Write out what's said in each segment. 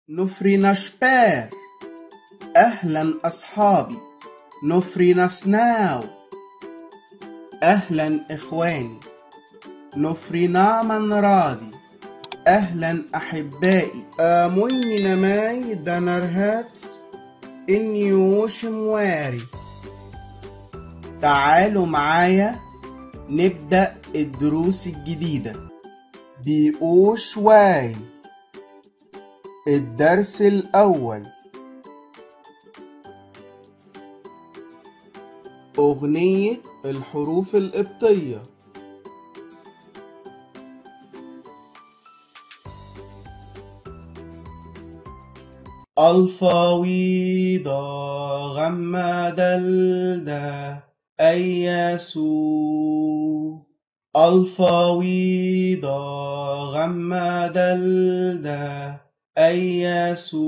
نفرنا شباب، أهلا أصحابي. نفرنا سناو، أهلا إخواني. نفرنا من راضي، أهلا أحبائي. آموني نماي دانرهات إني وشمواري. تعالوا معايا نبدأ الدروس الجديدة. بيقوش واي. الدرس الأول، أغنية الحروف القبطية. الفاويضة غمّا دلدا أياسو. الفاويضة غمّا دلدا أياسو.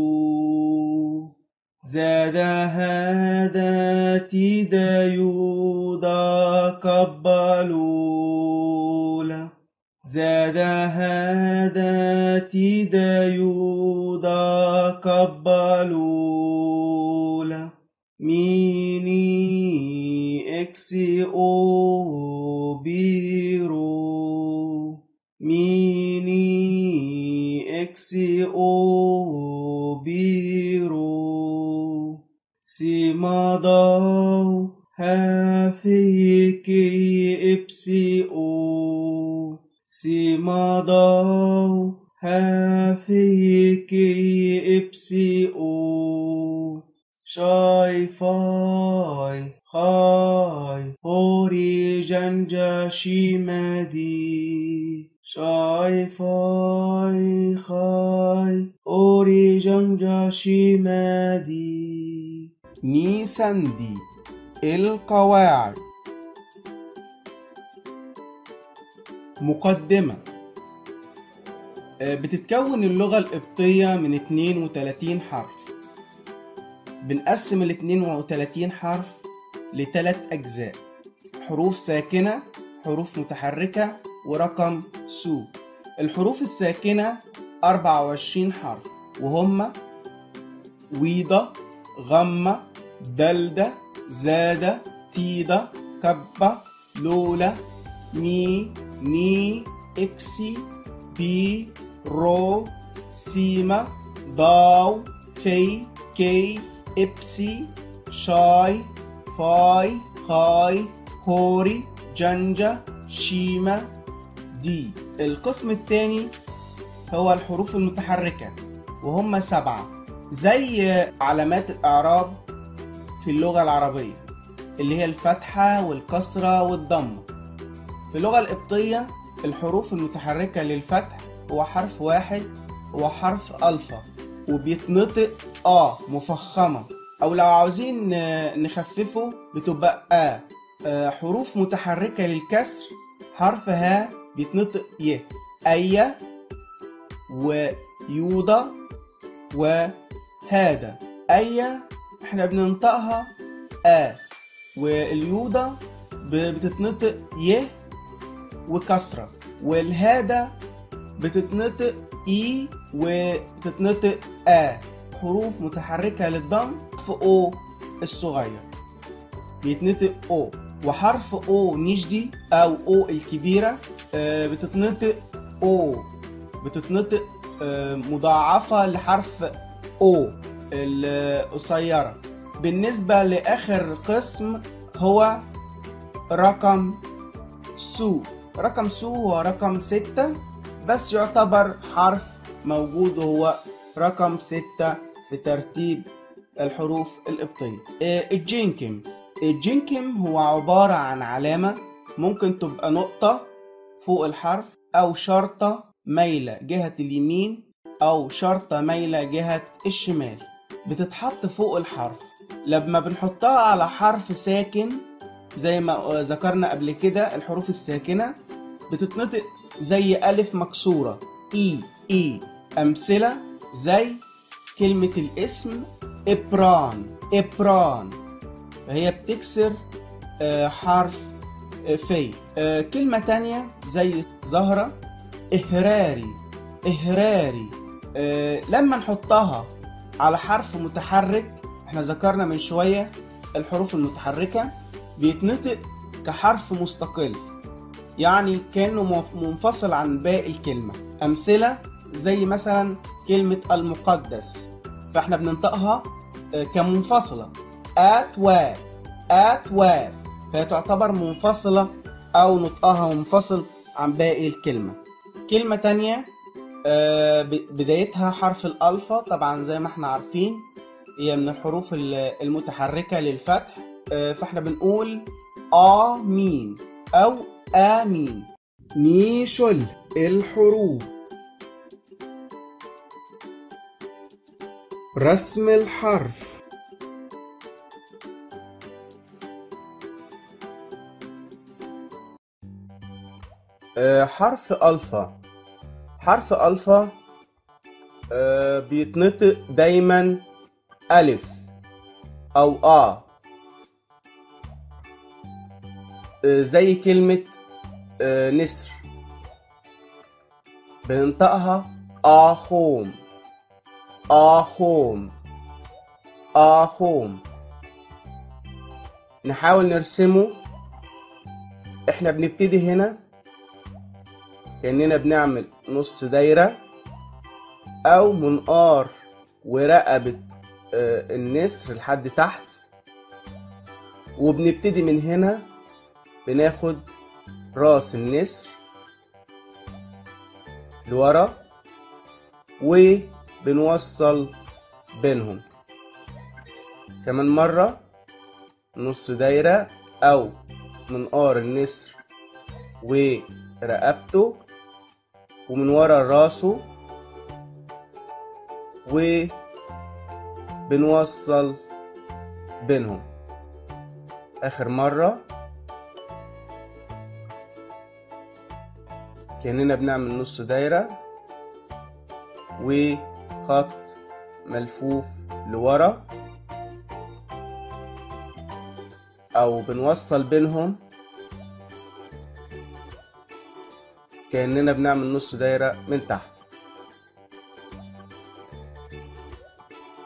زاد هذا تيدا يودا قبلولا. زاد هذا تيدا يودا قبلولا. ميني اكسي او بيرو. ميني اكسي او بيرو. سيماداو هافيكي ابسي او. سيماداو هافيكي ابسي او. شاي فاي خاي هوري جنجا شيمادي. شاي فاي خاي هوري جنجا شيمادي. نيساندي القواعد. مقدمة. بتتكون اللغة القبطية من 32 حرف. بنقسم ال 32 حرف ل3 أجزاء: حروف ساكنة، حروف متحركة، ورقم سو. الحروف الساكنة 24 حرف، وهم ويضة، غمة، دلدة، زادة، تيدة، كبة، لولا، مي، ني، اكسي، بي، رو، سيما، ضاو، في، كي، ابسي، شاي، فاي، خاي، هوري، جنجة، شيما، دي. القسم الثاني هو الحروف المتحركة، وهم 7 زي علامات الإعراب في اللغة العربية، اللي هي الفتحة والكسرة والضمة. في اللغة القبطية الحروف المتحركة للفتح هو حرف واحد، هو حرف ألفا، وبيتنطق مفخمة، أو لو عاوزين نخففه بتبقى حروف متحركة للكسر حرف ها بيتنطق ي. أيا ويوضا وهذا. أيا احنا بننطقها واليوضا بتتنطق ي وكسرة، والهذا بتتنطق اي وبتتنطق حروف متحركة للضم. حرف او الصغير بيتنطق او، وحرف او نجدي او او الكبيرة بتتنطق او، بتتنطق مضاعفة لحرف او القصيرة. بالنسبة لآخر قسم هو رقم سو. رقم سو هو رقم 6، بس يعتبر حرف موجود، وهو رقم 6 في ترتيب الحروف القبطية. الجنكم. الجنكم هو عبارة عن علامة ممكن تبقى نقطة فوق الحرف، أو شرطة مايلة جهة اليمين أو شرطة مايلة جهة الشمال بتتحط فوق الحرف. لما بنحطها على حرف ساكن زي ما ذكرنا قبل كده، الحروف الساكنة بتتنطق زي ألف مكسورة إي. أمثلة زي كلمة الاسم إبران، فهي بتكسر حرف في. كلمة تانية زي زهرة إهراري. لما نحطها على حرف متحرك، احنا ذكرنا من شوية الحروف المتحركة بيتنطق كحرف مستقل، يعني كأنه منفصل عن باقي الكلمة. أمثلة زي مثلا كلمة المقدس، فاحنا بننطقها كمنفصلة أتواب، فهي تعتبر منفصلة أو نطقها منفصل عن باقي الكلمة. كلمة تانية بدايتها حرف الألفا، طبعا زي ما احنا عارفين هي من الحروف المتحركة للفتح، فاحنا بنقول آمين أو آمين. نيشل الحروف. رسم الحرف. حرف ألفا بيتنطق دايما ألف أو زي كلمة نسر بننطقها آخوم. نحاول نرسمه. احنا بنبتدي هنا كأننا بنعمل نص دايرة أو منقار ورقبة النسر لحد تحت، وبنبتدي من هنا بناخد راس النسر لورا وبنوصل بينهم. كمان مرة نص دايرة أو منقار النسر ورقبته ومن ورا راسه وبنوصل بينهم. آخر مرة كأننا بنعمل نص دايرة وخط ملفوف لورا أو بنوصل بينهم كأننا بنعمل نص دايرة من تحت.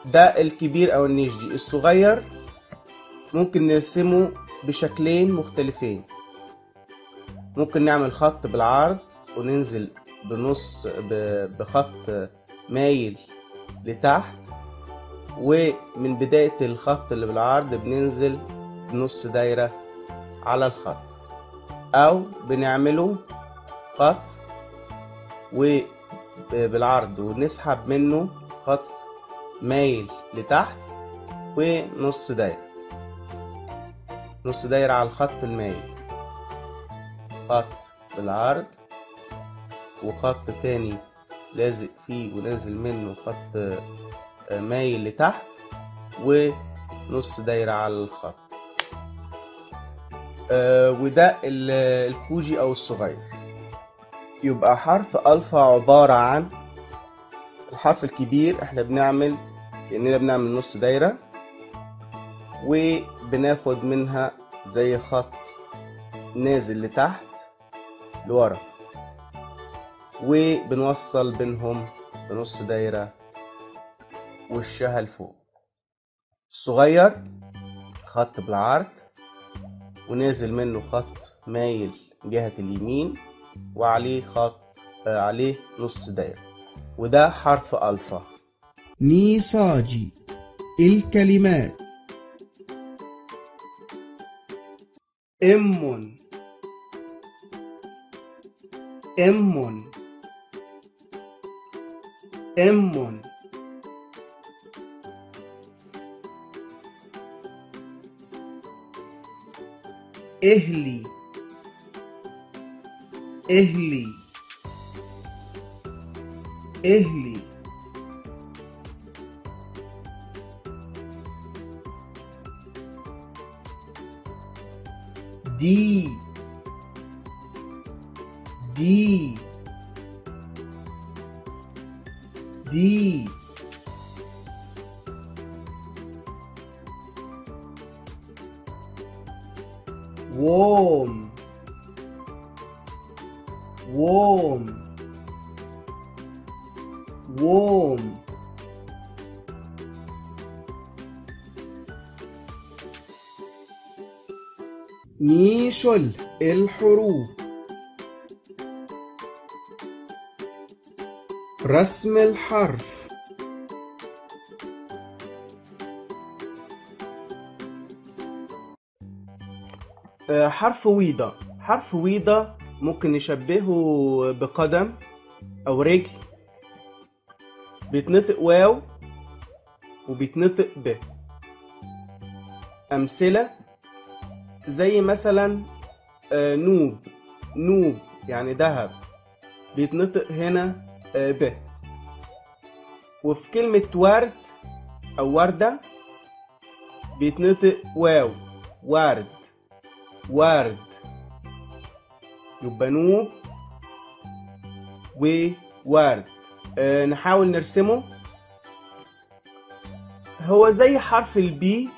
ده الكبير أو النجدي. الصغير ممكن نرسمه بشكلين مختلفين. ممكن نعمل خط بالعرض وننزل بخط مايل لتحت، ومن بداية الخط اللي بالعرض بننزل بنص دايرة على الخط، أو بنعمله خط وبالعرض ونسحب منه خط مايل لتحت ونص دايرة، نص دايرة على الخط المايل، خط بالعرض وخط تاني لازق فيه ونازل منه خط مايل لتحت ونص دايرة على الخط. وده الكوجي أو الصغير. يبقى حرف ألفا عبارة عن الحرف الكبير، احنا بنعمل كأننا بنعمل نص دايرة وبناخد منها زي خط نازل لتحت لورا وبنوصل بينهم بنص دايرة وشها لفوق. الصغير خط بالعرض ونازل منه خط مايل جهة اليمين وعليه خط عليه نص دايرة، وده حرف ألفا. نيساجي الكلمات. أم أهلي دي دي دي ووم ووم ووم نيشل الحروف. رسم الحرف. حرف ويضة. حرف ويضة ممكن نشبهه بقدم أو رجل، بيتنطق واو وبيتنطق ب. أمثلة زي مثلا نوب. نوب يعني ذهب، بيتنطق هنا ب. وفي كلمة ورد أو وردة بيتنطق واو، ورد ورد، يبقى نوب وورد. نحاول نرسمه. هو زي حرف البي،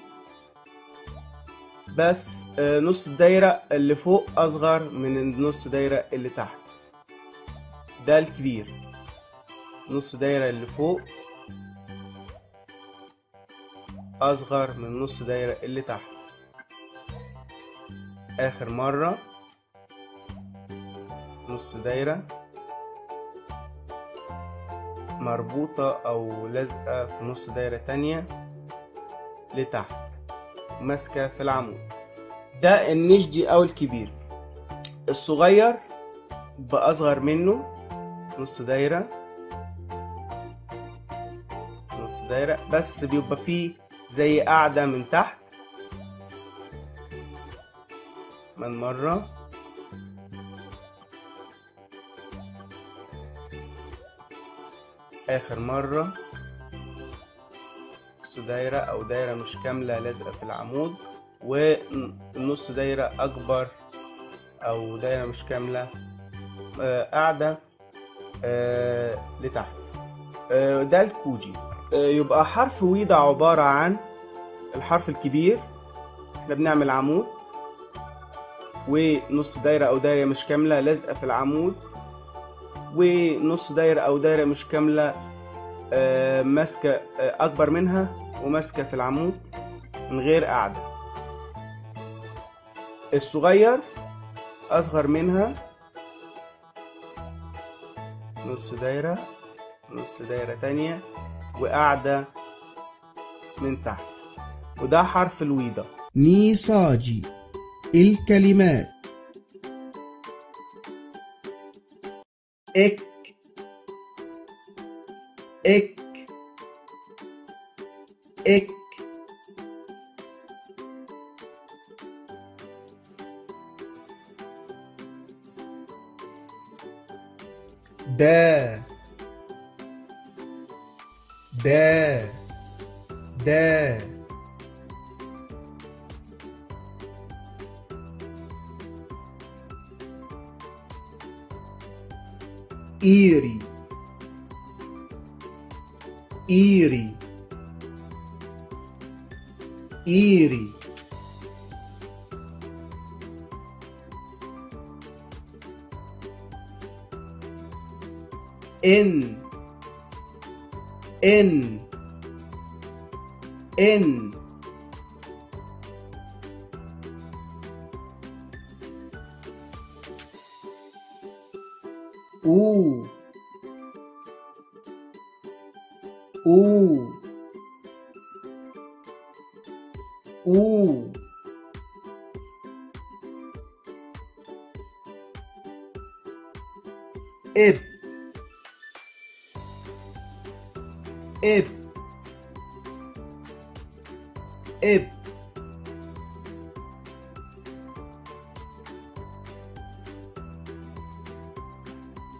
بس نص الدايرة اللي فوق أصغر من النص دايرة اللي تحت. ده الكبير، نص دايرة اللي فوق أصغر من نص دايرة اللي تحت. آخر مرة نص دايرة مربوطة أو لازقة في نص دايرة تانية لتحت ماسكة في العمود. ده النشدي أو الكبير. الصغير بأصغر منه نص دايرة، نص دايرة، بس بيبقى فيه زي قاعدة من تحت. من مرة آخر مرة نص دايرة أو دايرة مش كاملة لازقة في العمود، والنص دايرة أكبر أو دايرة مش كاملة قاعدة لتحت. ده الكوجي. يبقى حرف ويضة عبارة عن الحرف الكبير، احنا بنعمل عمود ونص دايرة أو دايرة مش كاملة لازقة في العمود، ونص دايرة أو دايرة مش كاملة ماسكة أكبر منها وماسكة في العمود من غير قاعدة. الصغير أصغر منها نص دايرة، نص دايرة تانية، وقاعدة من تحت. وده حرف الويضة. نيساجي الكلمات. إك إك إك. دا دا دا. إيري إيري إيري. إن إن إن. أو أو أو. إب إب إب.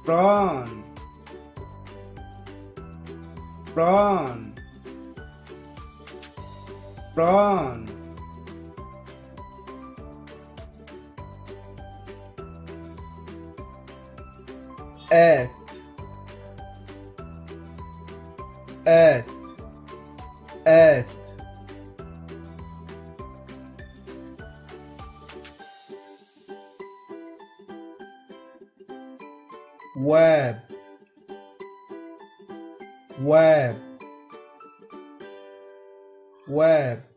ران ران ران. آت آت آت واب واب واب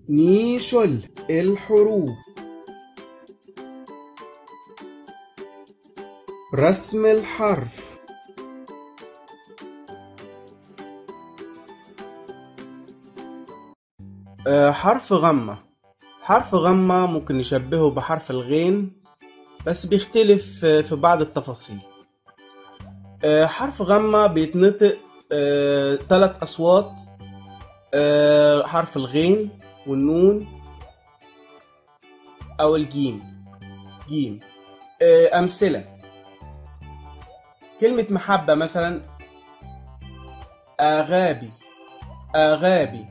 نيشل الحروف رسم الحرف حرف غمة. حرف غمة ممكن نشبهه بحرف الغين، بس بيختلف في بعض التفاصيل. حرف غمة بيتنطق 3 أصوات، حرف الغين والنون أو الجيم. جيم. أمثلة: كلمة محبة مثلا أغابي أغابي.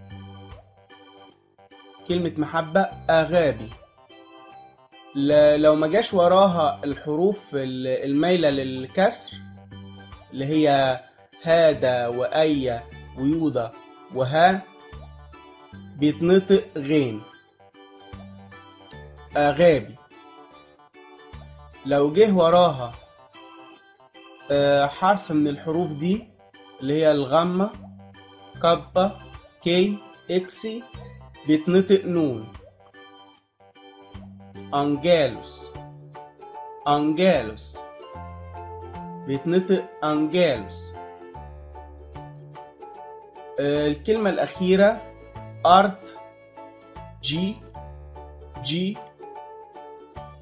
كلمة محبة أغابي. لو ما جاش وراها الحروف المايلة للكسر اللي هي هذا وأي ويوضا وها، بيتنطق غين أغابي. لو جه وراها حرف من الحروف دي اللي هي الغمة كابا كي اكسي، بيتنطق نون أنجالوس أنجالوس. بيتنطق أنجالوس. الكلمة الأخيرة أرت جي جي،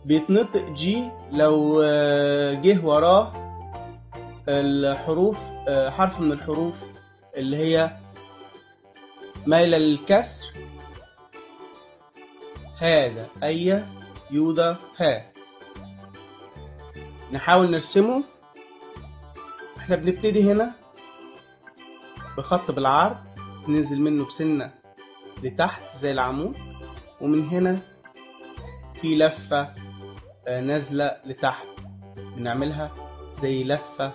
بيتنطق جي لو جه وراه الحروف حرف من الحروف اللي هي مايلة للكسر، هذا أي يوضا ها. نحاول نرسمه. احنا بنبتدي هنا بخط بالعرض، ننزل منه بسنة لتحت زي العمود، ومن هنا في لفة نازلة لتحت بنعملها زي لفة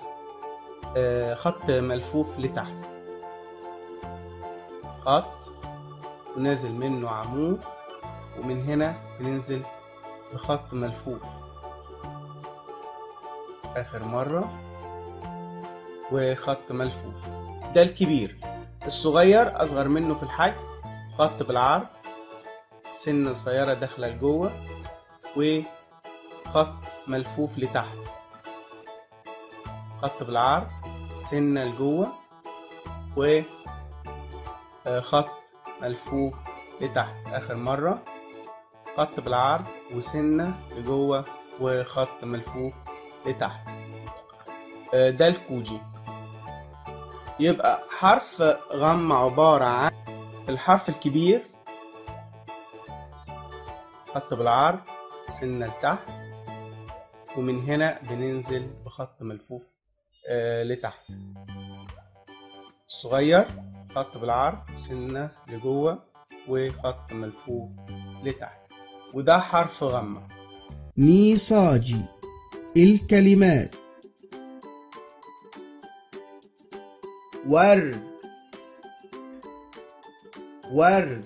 خط ملفوف لتحت، خط ونازل منه عمود، ومن هنا بننزل بخط ملفوف آخر مرة وخط ملفوف. ده الكبير. الصغير أصغر منه في الحجم، خط بالعرض، سنة صغيرة داخلة لجوه، وخط ملفوف لتحت. خط بالعرض، سنة لجوه، وخط ملفوف لتحت آخر مرة، خط بالعرض وسنة لجوه وخط ملفوف لتحت. ده الكوجي. يبقى حرف غم عبارة عن الحرف الكبير، خط بالعرض سنة لتحت، ومن هنا بننزل بخط ملفوف لتحت. الصغير خط بالعرض سنة لجوه وخط ملفوف لتحت، وده حرف غمة. نيساجي الكلمات: ورد ورد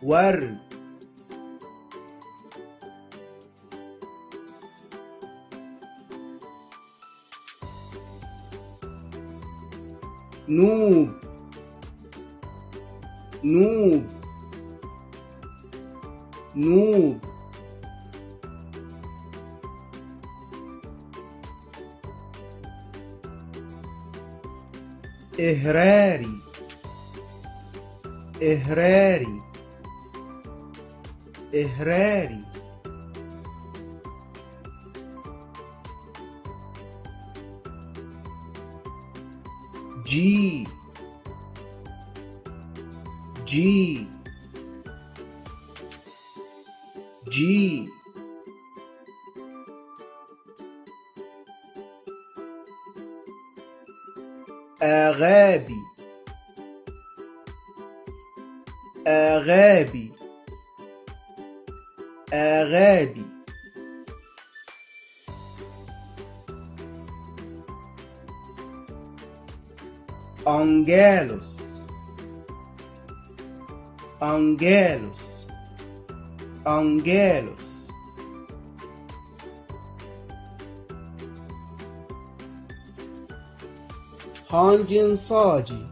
ورد، نوب نوب نوب، إهراري إهراري إهراري، جي جي جي، أغابي أغابي أغابي أنجالوس أنجالوس أنجالوس هانجين صاجي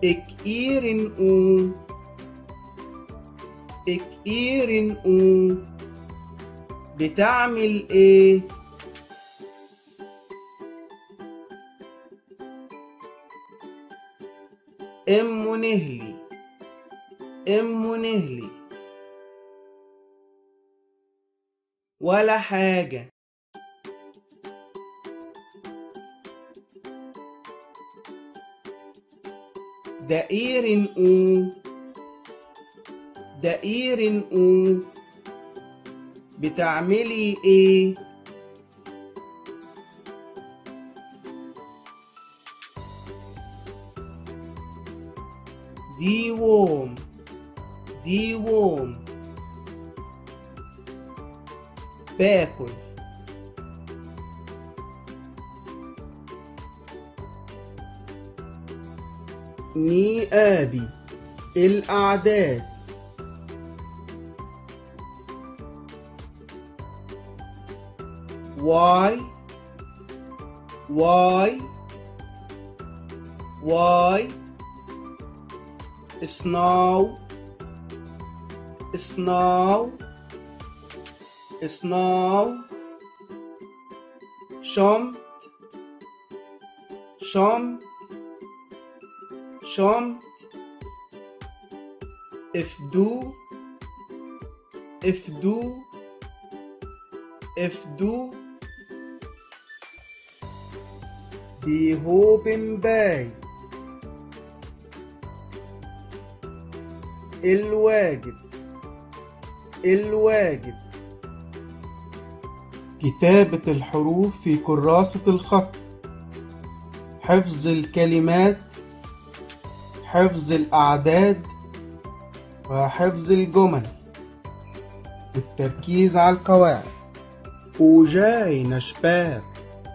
إكئيرن أو إكئيرن أو بتعمل إيه؟ أم نهلي أم نهلي ولا حاجة دقير أو دقير أو بتعملي إيه؟ ديوم ديوم باكل نيابي الأعداد واي واي واي سناو سناو سناو شمت شمت شمت افدو افدو افدو بيهوبن باي الواجب الواجب كتابة الحروف في كراسة الخط، حفظ الكلمات، حفظ الأعداد، وحفظ الجمل، والتركيز على القواعد. أوجاي نشبار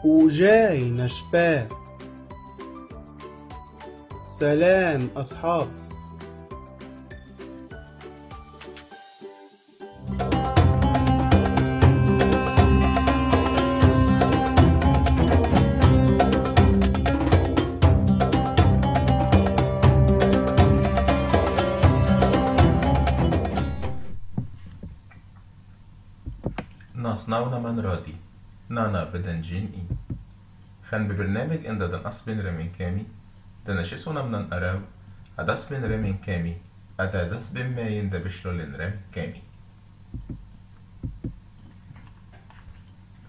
أوجاي نشبار. سلام أصحاب. نصنعنا من رادي نانا بدنجين خان ببرنامج إن دن أصبن رمين كامي دنشيسونا من أراو أدسبن رمين كامي أدسبن ماين دبشلو لنرم كامي.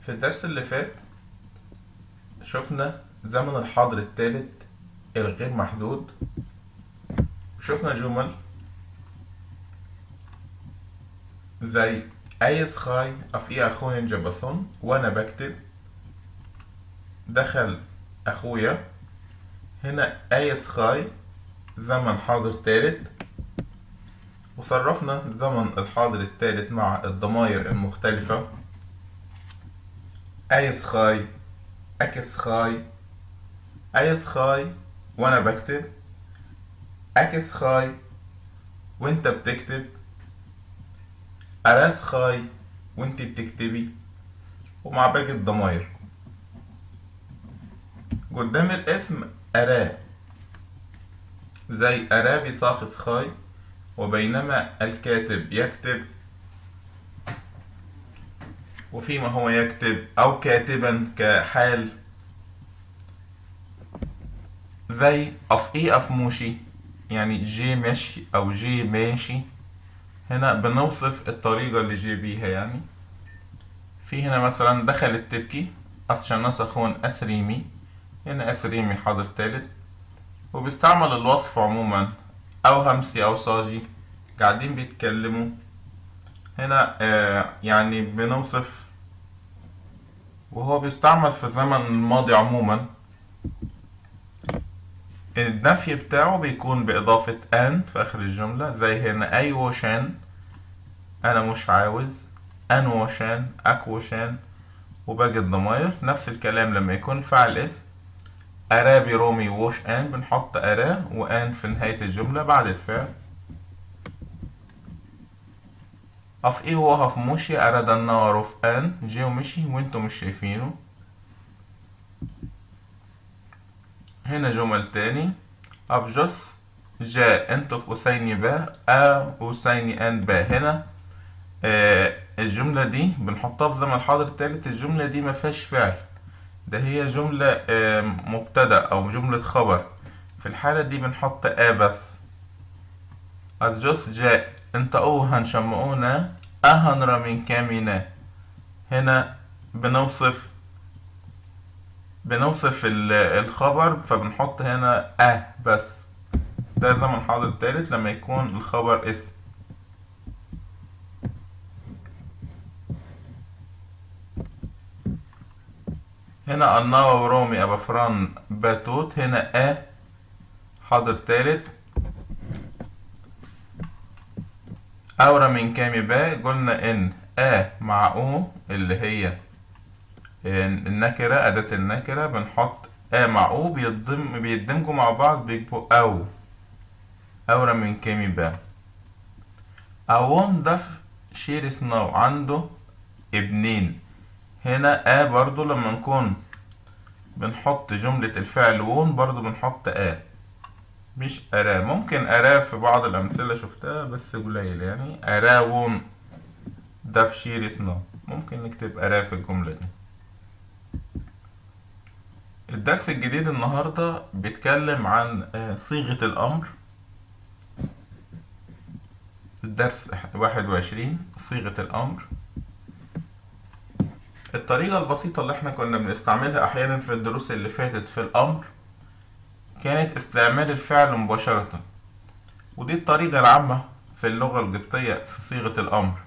في الدرس اللي فات شفنا زمن الحاضر الثالث الغير محدود، شفنا جمل زي أيس خاي أفي أخون جبثون وأنا بكتب دخل أخويا. هنا أيس خاي زمن حاضر ثالث، وصرفنا زمن الحاضر الثالث مع الضمائر المختلفة. أيس خاي أكس خاي أيس خاي وأنا بكتب، أكس خاي وأنت بتكتب، أراس خاي وانت بتكتبي، ومع باقي الضمائر. قدام الاسم أراه زي أراه بصاخص خاي، وبينما الكاتب يكتب وفيما هو يكتب أو كاتبا كحال زي أفئي أفموشي يعني جي مشي أو جي ماشي. هنا بنوصف الطريقة اللي جي بيها. يعني في هنا مثلا دخلت تبكي عشان نسخون أسريمي، هنا أسريمي حاضر تالت، وبيستعمل الوصف عموما أو همسي أو صاجي قاعدين بيتكلموا. هنا يعني بنوصف وهو بيستعمل في زمن الماضي عموما. النفي بتاعه بيكون بإضافة أن في آخر الجملة، زي هنا أي وشان، أنا مش عاوز، أن وشان، أك وشان، وباقي الضماير. نفس الكلام لما يكون فعل اسم، أراه برومي وش أن، بنحط أراه وأن في نهاية الجملة بعد الفعل. أف إيه هو هف موشي أراد النار في أن، جه ومشي وانتو مش شايفينه. هنا جمل تاني، أبجس جاء انتو في أسيني با، أسيني أن با. هنا الجملة دي بنحطها في زمن الحاضر التالت. الجملة دي مفيهاش فعل، ده هي جملة مبتدأ أو جملة خبر. في الحالة دي بنحط بس. أجوس جاء انت هنشمعونا أهنرا من كامينا. هنا بنوصف الخبر، فبنحط هنا بس. ده زمن حاضر تالت لما يكون الخبر اسم. هنا النوا ورومي أبفران باتوت. هنا حاضر تالت. أورا من كامي با، قلنا إن مع أو اللي هي النكرة، أداة النكرة، بنحط مع أو بيدمجوا مع بعض بيبقوا أورا من كامي با. أوون ده شير سناو، عنده ابنين. هنا برضو لما نكون بنحط جملة الفعل وون برضو بنحط مش أراه. ممكن أراه في بعض الأمثلة شفتها بس قليل، يعني أراه وون ده في شير سناو، ممكن نكتب أراه في الجملة دي. الدرس الجديد النهاردة بيتكلم عن صيغة الأمر. الدرس 21 صيغة الأمر. الطريقة البسيطة اللي احنا كنا بنستعملها أحيانا في الدروس اللي فاتت في الأمر كانت استعمال الفعل مباشرة، ودي الطريقة العامة في اللغة القبطية في صيغة الأمر.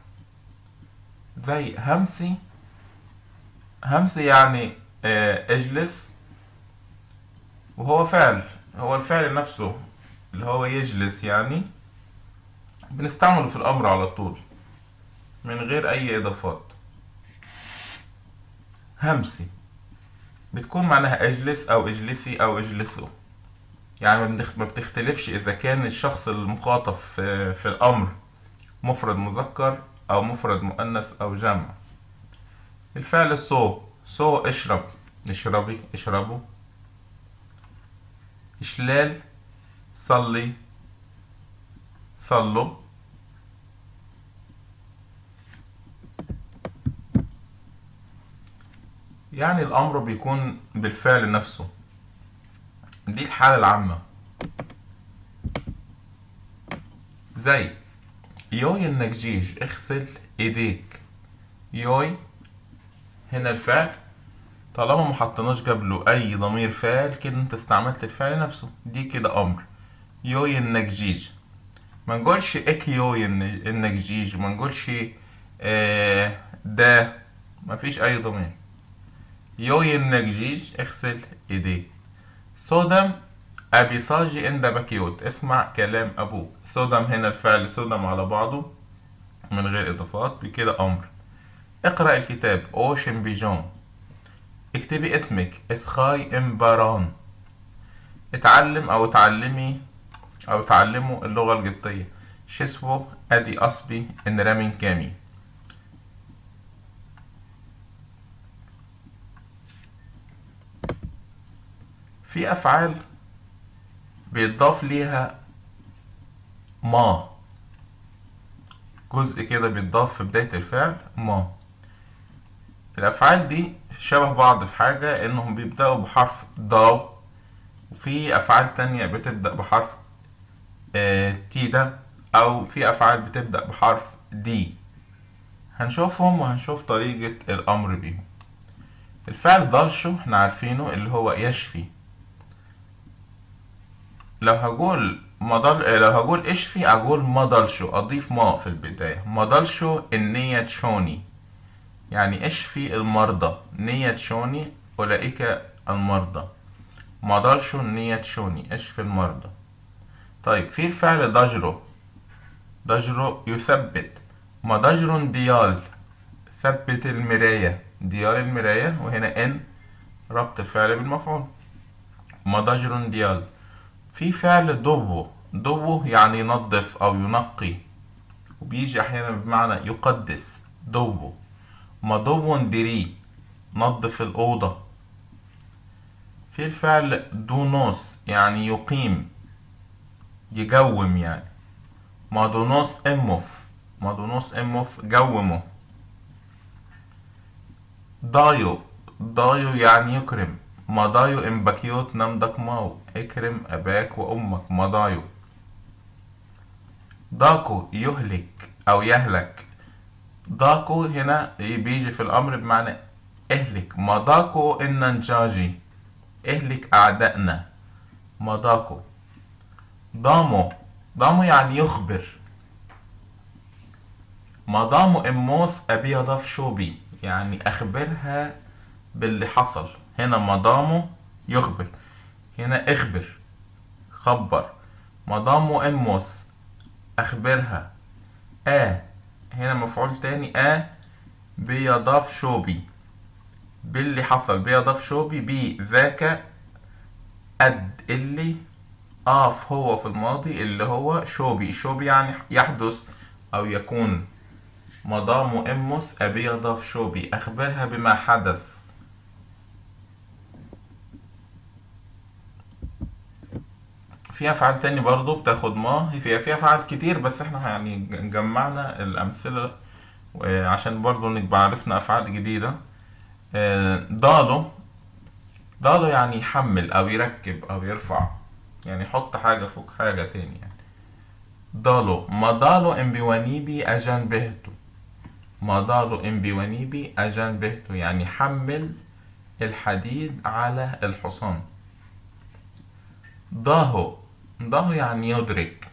زي همسي. همسي يعني اجلس، وهو فعل، هو الفعل نفسه اللي هو يجلس، يعني بنستعمله في الأمر على طول من غير أي إضافات. همسي بتكون معناها اجلس أو اجلسي أو اجلسوا، يعني ما بتختلفش إذا كان الشخص المخاطب في الأمر مفرد مذكر أو مفرد مؤنث أو جمع. الفعل سو اشرب، اشربي، اشربوا. إشلال صلي، صلوا. يعني الأمر بيكون بالفعل نفسه، دي الحالة العامة. زي يوي النجيج اغسل ايديك. يوي هنا الفعل، طالما ما حطيناش قبله اي ضمير فاعل كده انت استعملت الفعل نفسه، دي كده امر. يوي النجيج، ما نقولش اك يوي النجيج، وما نقولش ده، ما فيش اي ضمير. يوي النجيج اغسل ايديك. صودم ابي صاجي عند بكيوت، اسمع كلام ابوك. صودم هنا الفعل صودم على بعضه من غير اضافات، بكده امر. اقرأ الكتاب اوشن بيجون. اكتبي اسمك اسخاي امباران. اتعلم او اتعلمي او اتعلموا اللغة القبطية. شسوو ادي اصبي ان رامين كامي. في افعال بيتضاف ليها ما، جزء كده بيتضاف في بداية الفعل ما. الافعال دي شبه بعض في حاجة انهم بيبدأوا بحرف ضاو، وفي افعال تانية بتبدأ بحرف تيدا، او في افعال بتبدأ بحرف دي. هنشوفهم وهنشوف طريقة الامر بيهم. الفعل ضلشو احنا عارفينه اللي هو يشفي. لو هقول اشفي اقول ما ضلشو، اضيف ما في البداية. ما ضلشو النية تشوني، يعني اشفي المرضى، نية شوني أولئك المرضى. مضالشو نية شوني، اشفي المرضى. طيب في الفعل ضجرو، ضجرو يثبت. مضجر ديال، ثبت المراية، ديال المراية، وهنا ان ربط الفعل بالمفعول. مضجر ديال. في فعل ضبو، ضبو يعني ينظف أو ينقي، وبيجي أحيانا بمعنى يقدس، ضبو. مضو دري، نظف الأوضة. في الفعل دونوس يعني يقيم، يجوم يعني. مادونوس اموف، مادونوس اموف جومه. دايو، دايو يعني يكرم. مضايو ام باكيوت نمدك ماو، اكرم اباك وامك. مضايو. داكو يهلك او يهلك. داكو هنا بيجي في الامر بمعنى اهلك. مضاكو الننجاجي، اهلك اعدائنا. مضاكو. ضامو، ضامو يعني يخبر. مضامو اموث ابي اضاف شوبي، يعني اخبرها باللي حصل. هنا مضامو يخبر، هنا اخبر، خبر. مضامو اموس اخبرها. هنا مفعول تاني. بيضاف شوبي، باللي حصل. بيضاف شوبي بي ذاك قد اللي. هو في الماضي اللي هو شوبي، شوبي يعني يحدث او يكون. مضامو اموس ابي يضاف شوبي، اخبرها بما حدث. في افعال تاني برضو بتاخد ما، في افعال كتير، بس احنا يعني جمعنا الامثله عشان برضو نبقى عرفنا افعال جديده. ضالو، ضالو يعني يحمل او يركب او يرفع، يعني يحط حاجه فوق حاجه تاني يعني. ضالو. مضالو ام بيوانيبي اجان بهتو، مضالو ام بيوانيبي اجان بهتو يعني حمل الحديد على الحصان. ضاهو، ضاهو يعني يدرك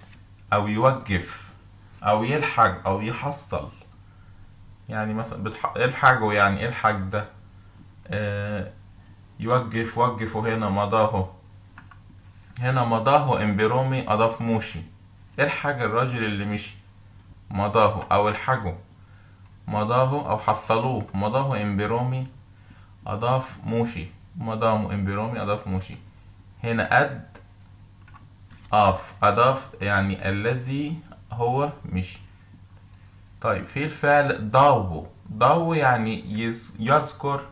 او يوقف او يلحق او يحصل، يعني مثلا الحقه، يعني الحق ده. يوقف، وقفه. هنا مضاهو، هنا مضاهو امبرومي اضاف موشي، الحق الراجل اللي مشي. مضاهو او الحقه. مضاهو او حصلوه. مضاهو امبرومي اضاف موشي، مضاهو امبرومي اضاف موشي. هنا قد اضاف يعني الذي هو مشي. طيب في الفعل ضاو، ضاو يعني يذكر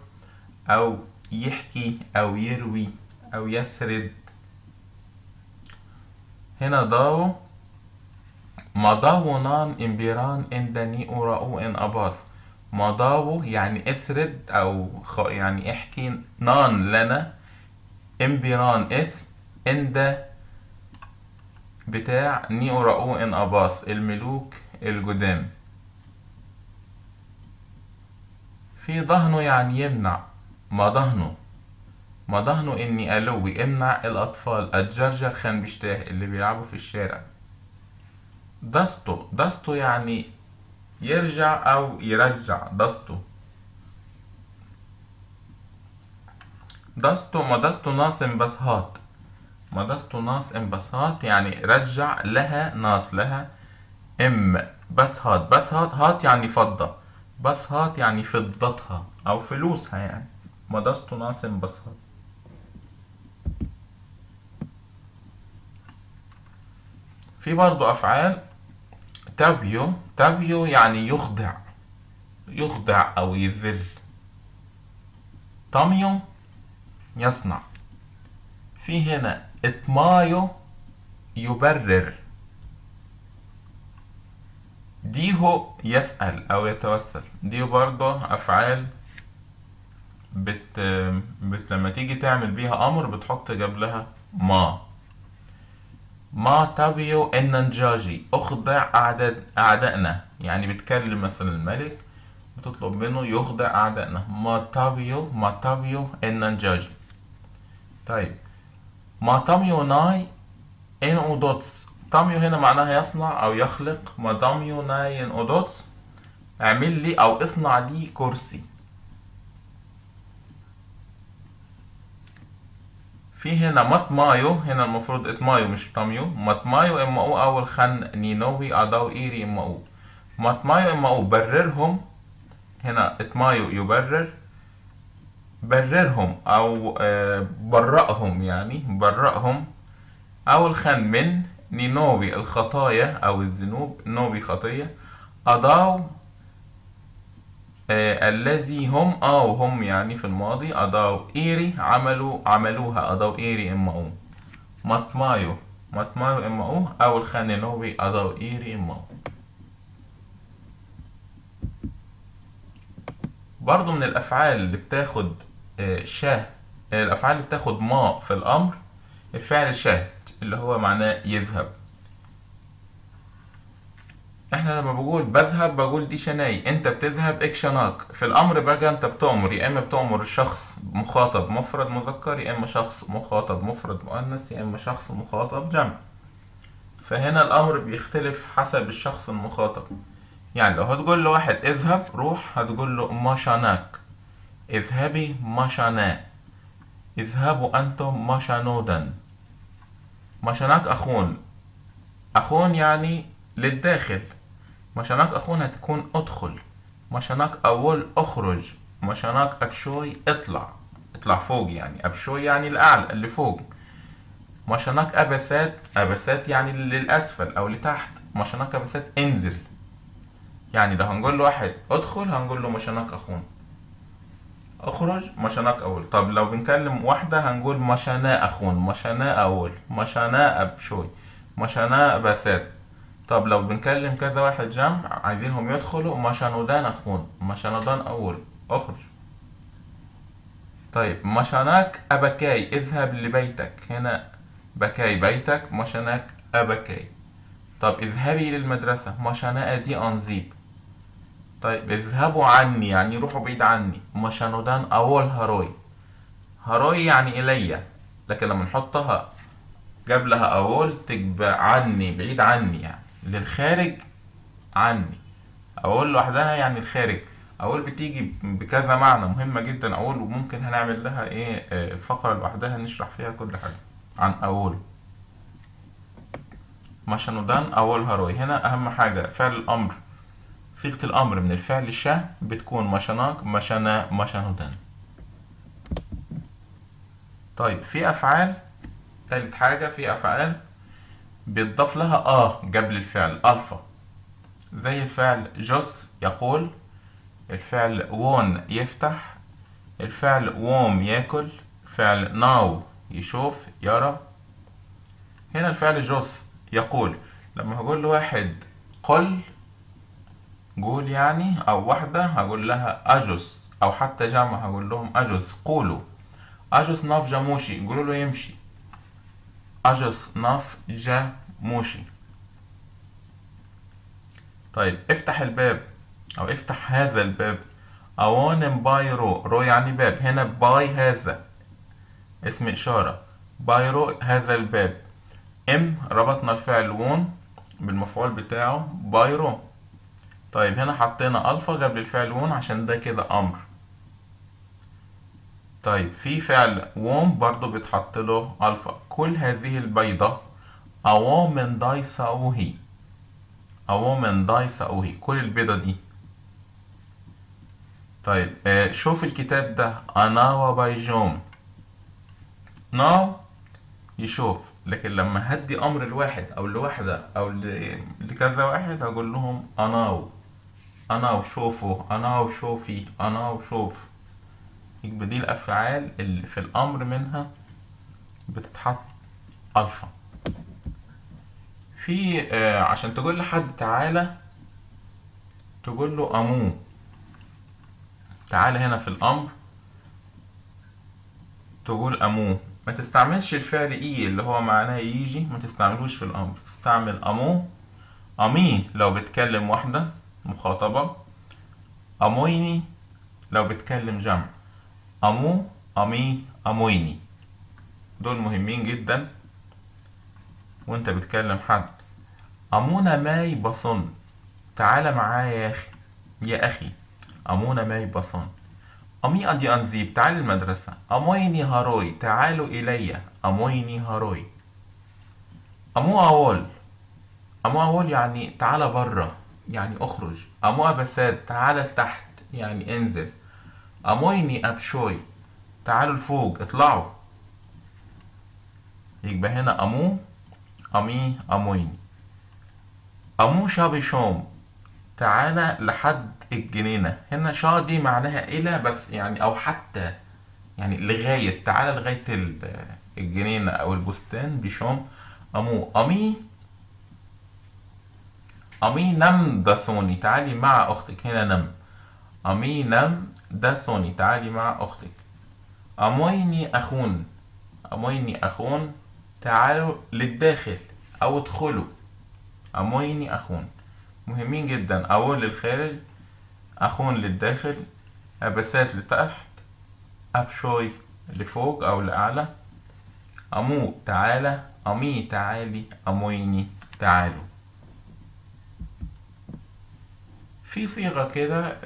او يحكي او يروي او يسرد. هنا ضاو. مضاو نان امبيران اندني اراؤو ان اباث. مضاو يعني اسرد او يعني احكي. نان لنا، امبيران اسم، اند بتاع، ني اراؤو ان اباث الملوك القدام. في ضهنه يعني يمنع. مضهنه، مضهنه اني الوي امنع الاطفال الجرجر خان بيشتاه اللي بيلعبوا في الشارع. دستو، دستو يعني يرجع او يرجع. دستو. دستو. مدستو ناس انبسهات، مدستو ناس انبسهات يعني رجع لها ناس، لها بسهات. بسهات هات يعني فضة، بسهات يعني فضتها او فلوسها يعني. مدستو ناس انبسهات. في برضو افعال تابيو، تابيو يعني يخضع، يخضع او يذل. طاميو يصنع. في هنا اتمايو يبرر. ديهو يسأل او يتوسل. دي برضه افعال لما تيجي تعمل بيها امر بتحط قبلها ما تابيو الننجاجي، اخضع اعدائنا، يعني بتكلم مثلا الملك بتطلب منه يخضع اعدائنا. ما تابيو الننجاجي. طيب ما تاميو ناي ان اودوتس. تاميو هنا معناها يصنع او يخلق. ما تاميو ناي ان اودوتس اعمل لي او اصنع لي كرسي. في هنا مطمايو، هنا المفروض اتمايو مش طميو. مطمايو اما او اول خن نينوي اداو ايري اما او. مطمايو اما او بررهم. هنا اتمايو يبرر، بررهم او برأهم، يعني برأهم. اول خن من نينوي الخطايا او الذنوب، نوبي خطية. اداو الذي هم او هم يعني في الماضي. اداو ايري عملوها. اداو ايري اما او. مطمايو اما او اول خن نوبي اداو ايري اما او. برضو من الافعال اللي بتاخد شه، الافعال اللي بتاخد ما في الامر، الفعل شه اللي هو معناه يذهب. احنا لما بقول بذهب بقول دي شناي، انت بتذهب اكشناك. في الامر بقى انت بتؤمر، يا اما بتؤمر شخص مخاطب مفرد مذكر، يا اما شخص مخاطب مفرد مؤنث، يا اما شخص مخاطب جمع. فهنا الامر بيختلف حسب الشخص المخاطب. يعني لو هتقول لواحد اذهب روح، هتقول له مشاناك. اذهبي مشانا. اذهبوا انتم مشانودا. مشاناك اخون. اخون يعني للداخل. مشاناك اخون هتكون ادخل. مشاناك اول اخرج. مشاناك ابشوي اطلع. اطلع فوق يعني. ابشوي يعني الاعلى اللي فوق. مشاناك ابسات. ابسات يعني للاسفل او لتحت. مشاناك ابسات انزل. يعني لو هنقول له واحد ادخل هنقول له مشاناك اخون. اخرج مشاناك اول. طب لو بنكلم واحدة هنقول مشانا اخون. مشانا اول. مشانا ابشوي. مشانا ابسات. طب لو بنكلم كذا واحد جمع عايزينهم يدخلوا، مشانودان اخون. مشانودان اول. اخرج. طيب مشاناك ابكاي. اذهب لبيتك. هنا بكاي بيتك. مشاناك ابكاي. طب اذهبي للمدرسة. مشانا دي انزيب. طيب اذهبوا عني يعني روحوا بعيد عني. مشانودان اول هروي. هروي يعني الي، لكن لما نحطها قبلها اول تبقى عني بعيد عني، يعني للخارج عني. اقول لوحدها يعني الخارج. اقول بتيجي بكذا معنى مهمة جدا اقول، وممكن هنعمل لها ايه فقرة لوحدها نشرح فيها كل حاجة عن اقول. مشانودان اول هروي. هنا اهم حاجة فعل الامر، صيغة الامر من الفعل الشه بتكون مشاناك مشانا مشانودان. طيب في افعال، تالت حاجة في افعال بيتضاف لها قبل الفعل الفا، زي الفعل جوس يقول، الفعل وون يفتح، الفعل ووم ياكل، الفعل ناو يشوف يرى. هنا الفعل جوس يقول، لما هقول لواحد قل قول يعني، او واحدة هقول لها اجوس، او حتى جمع هقول لهم اجوس قولوا. اجوس ناف جاموشي قولوا له يمشي. اجوس ناف جاموشي. طيب افتح الباب او افتح هذا الباب. اوان بايرو. رو يعني باب. هنا باي هذا اسم اشارة. بايرو هذا الباب. ربطنا الفعل وون بالمفعول بتاعه بايرو. طيب هنا حطينا الفا قبل الفعل وون عشان ده كده امر. طيب في فعل ووم برضو بتحط له الفا. كل هذه البيضة اوامن داي ساوهي. اوامن داي ساوهي كل البيضة دي. طيب شوف الكتاب ده انا وبيجوم. ناو يشوف، لكن لما هدي امر لواحد او لواحدة او لكذا واحد هقول لهم اناو. اناو شوفوا. اناو شوفي. اناو شوف. يبقى دي الافعال اللي في الامر منها بتتحط الفا. في عشان تقول لحد تعالى تقول له امو. تعالى هنا في الامر تقول امو. ما تستعملش الفعل اللي هو معناه يجي، ما تستعملوش في الامر. تستعمل امو. امي لو بتكلم واحدة مخاطبة. امويني لو بتكلم جمع. امو امي امويني. دول مهمين جدا وانت بتكلم حد. امونا ماي بصن. تعالى معايا يا اخي. يا أخي. أمونا ماي بصان. أمي أدي أنزيب تعال المدرسة. أمويني هاروي تعالوا إلي. أمويني هاروي. أمو أول. أمو أول يعني تعال برا، يعني أخرج. أمو أبساد تعال لتحت، يعني انزل. أمويني أبشوي تعالوا لفوق اطلعوا. يبقى هنا أمو، أمي، أمويني. أمو شابي شوم تعالى لحد الجنينة. هنا شا دي معناها إلى بس، يعني أو حتى، يعني لغاية، تعالى لغاية الجنينة أو البستان بشوم. أمو أمي. أمي نم داسوني تعالي مع أختك. هنا نم. أمي نم داسوني تعالي مع أختك. أمويني أخون. أمويني أخون تعالوا للداخل أو ادخلوا. أمويني أخون مهمين جدا. أول للخارج، أخون للداخل، أبسات لتحت، أبشوي لفوق أو لأعلى. أمو تعالى، أمي تعالي، أمويني تعالوا. في صيغة كده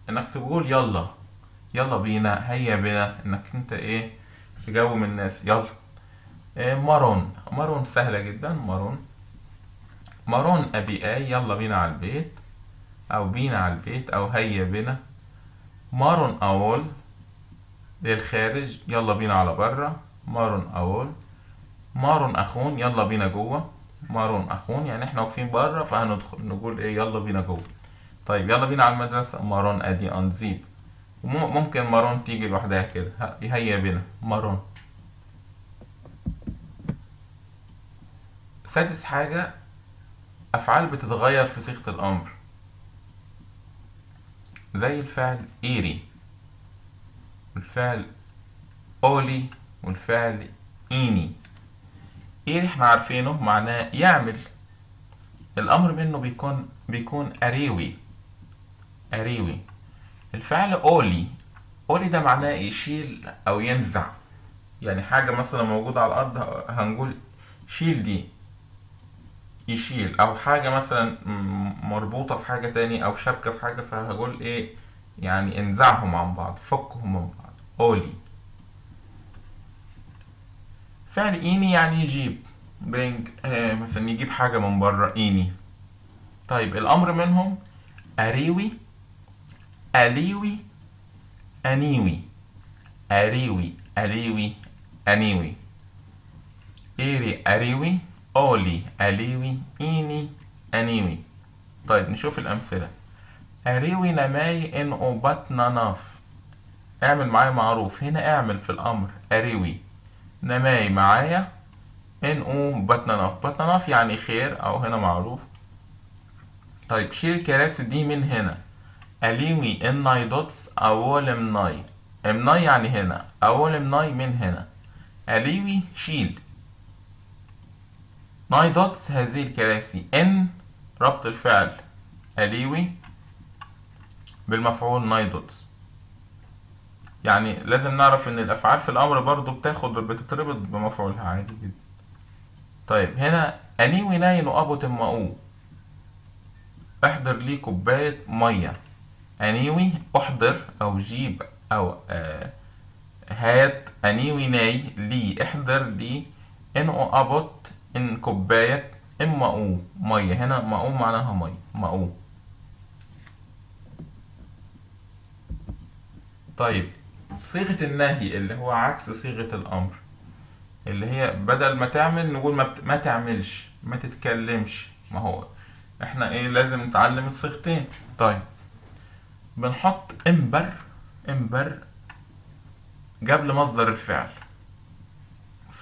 انك تقول يلا، يلا بينا، هيا بنا، انك انت ايه في جو من الناس. يلا. مارون. مارون سهلة جدا. مارون. مارون ابي اي يلا بينا على البيت، او بينا على البيت، او هيا بنا. مارون اول للخارج يلا بينا على برا. مارون اول. مارون اخون يلا بينا جوه. مارون اخون يعني احنا واقفين بره فهندخل نقول ايه يلا بينا جوه. طيب يلا بينا على المدرسة. مارون ادي انزيب. ممكن مارون تيجي لوحدها كده. هيا بنا مارون. سادس حاجة، أفعال بتتغير في صيغة الأمر، زي الفعل إيري، والفعل أولي، والفعل إيني. إيري احنا عارفينه معناه يعمل. الأمر منه بيكون أريوي. أريوي. الفعل أولي، أولي ده معناه يشيل أو ينزع. يعني حاجة مثلا موجودة على الأرض هنقول شيل دي، يشيل. أو حاجة مثلا مربوطة في حاجة تاني أو شبكة في حاجة فهقول إيه يعني انزعهم عن بعض، فكهم من بعض. أولي. فعل إيني يعني يجيب، برينج، مثلا يجيب حاجة من بره. إيني. طيب الأمر منهم أريوي، أليوي، أنيوي. أريوي، أليوي، أنيوي. إيري أريوي، أولي أليوي، إيني أنيوي. طيب نشوف الأمثلة. أريوي نماي إن أوباتنا ناف. اعمل معايا معروف. هنا اعمل في الأمر أريوي. نماي معايا إن أوباتنا ناف. باتنا ناف يعني خير، أو هنا معروف. طيب شيل الكراسي دي من هنا. أليوي إناي دوتس أول مناي. مناي يعني هنا، أول مناي من هنا. أليوي شيل. ناي دوتس هذه الكراسي. إن ربط الفعل أليوي بالمفعول ناي دوتس. يعني لازم نعرف ان الافعال في الامر برضو بتتربط بمفعولها عادي جدا. طيب هنا انيوي ناي نقابو تمقو. احضر لي كوباية مية. انيوي احضر او جيب او هات. انيوي ناي لي احضر لي ان اقابط ان كوباية مقو مية. هنا مقو معناها مية. مقو. طيب صيغة النهي اللي هو عكس صيغة الأمر، اللي هي بدل ما تعمل نقول ما تعملش، ما تتكلمش. ما هو احنا ايه لازم نتعلم الصيغتين. طيب بنحط امبر. امبر قبل مصدر الفعل.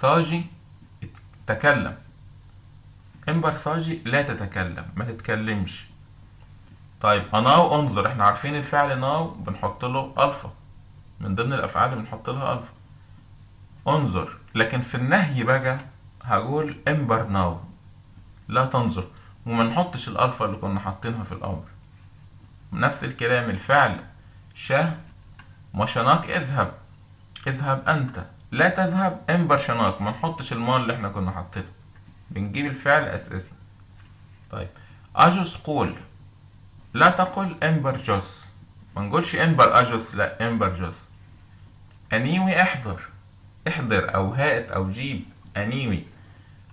صاجي تكلم. امبر صاجي لا تتكلم، ما تتكلمش. طيب اناو انظر. احنا عارفين الفعل ناو بنحط له الفا، من ضمن الافعال اللي بنحط لها الفا. انظر. لكن في النهي بقى هقول امبر ناو، لا تنظر، وما نحطش الالفا اللي كنا حاطينها في الامر. نفس الكلام الفعل شه مشناك اذهب. اذهب انت. لا تذهب امبر شناك، ما نحطش المال اللي احنا كنا حاطينه، بنجيب الفعل اساسي. طيب اجوز قول. لا تقل امبر جوس، ما نقولش امبر اجوس، لا امبر جوس. انيوي احضر، احضر او هات او جيب انيوي.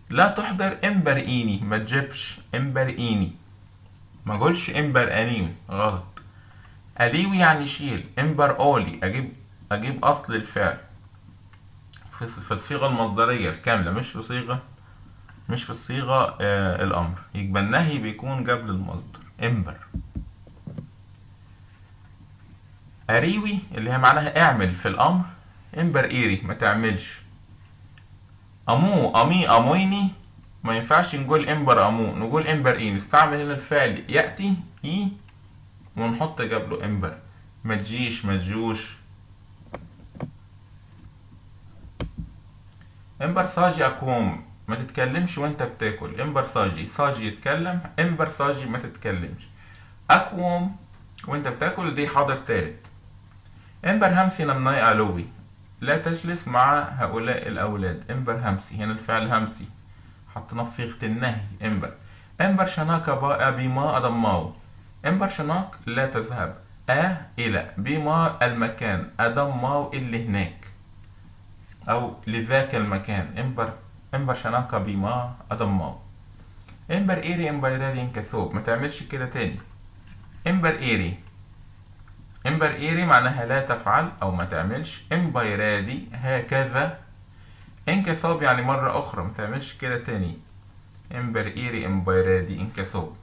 لا تحضر امبر ايني، ما تجيبش امبر ايني، ما اقولش امبر انيوي، غلط. اليوي يعني شيل، امبر اولي اجيب اصل الفعل في الصيغة المصدرية الكاملة، مش في الصيغة الامر، يبقى النهي بيكون قبل المصدر امبر. اريوي اللي هي معناها اعمل في الامر، امبر ايري ما تعملش. امي امويني، ما ينفعش نقول امبر امو، نقول امبر اي، نستعمل هنا الفعل ياتي اي ونحط قبله امبر. ما تجيش، ما تجوش. امبر ساجي اقوم، ما تتكلمش وانت بتاكل. امبر ساجي، ساجي يتكلم، امبر ساجي ما تتكلمش. اقوم وانت بتاكل دي حاضر تالت. امبر همسي نمناي علوي، لا تجلس مع هؤلاء الاولاد. امبر همسي، هنا الفعل همسي حطيناه في صيغة النهي امبر. امبر شناك بما أضماو، امبر شناك لا تذهب، إلى بما المكان أضماو اللي هناك أو لذاك المكان. امبر شناك بما أضماو. امبر إيري امبريري انكسوب، ما تعملش كده تاني. امبر إيري، امبر إيري معناها لا تفعل أو ما تعملش. امبيرادي هكذا. انكسوب يعني مرة أخرى ما تعملش كده تاني. امبر إيري امبيرادي انكسوب.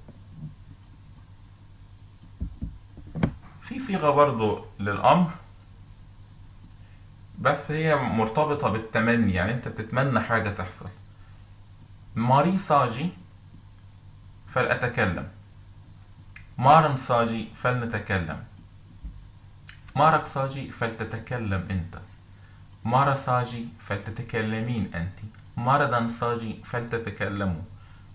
في صيغة برضو للأمر بس هي مرتبطة بالتمني، يعني انت بتتمنى حاجة تحصل. ماري ساجي فلأتكلم، مارم ساجي فلنتكلم، مارك ساجي فلتتكلم انت، مارا ساجي فلتتكلمين انت، ماردا ساجي فلتتكلموا،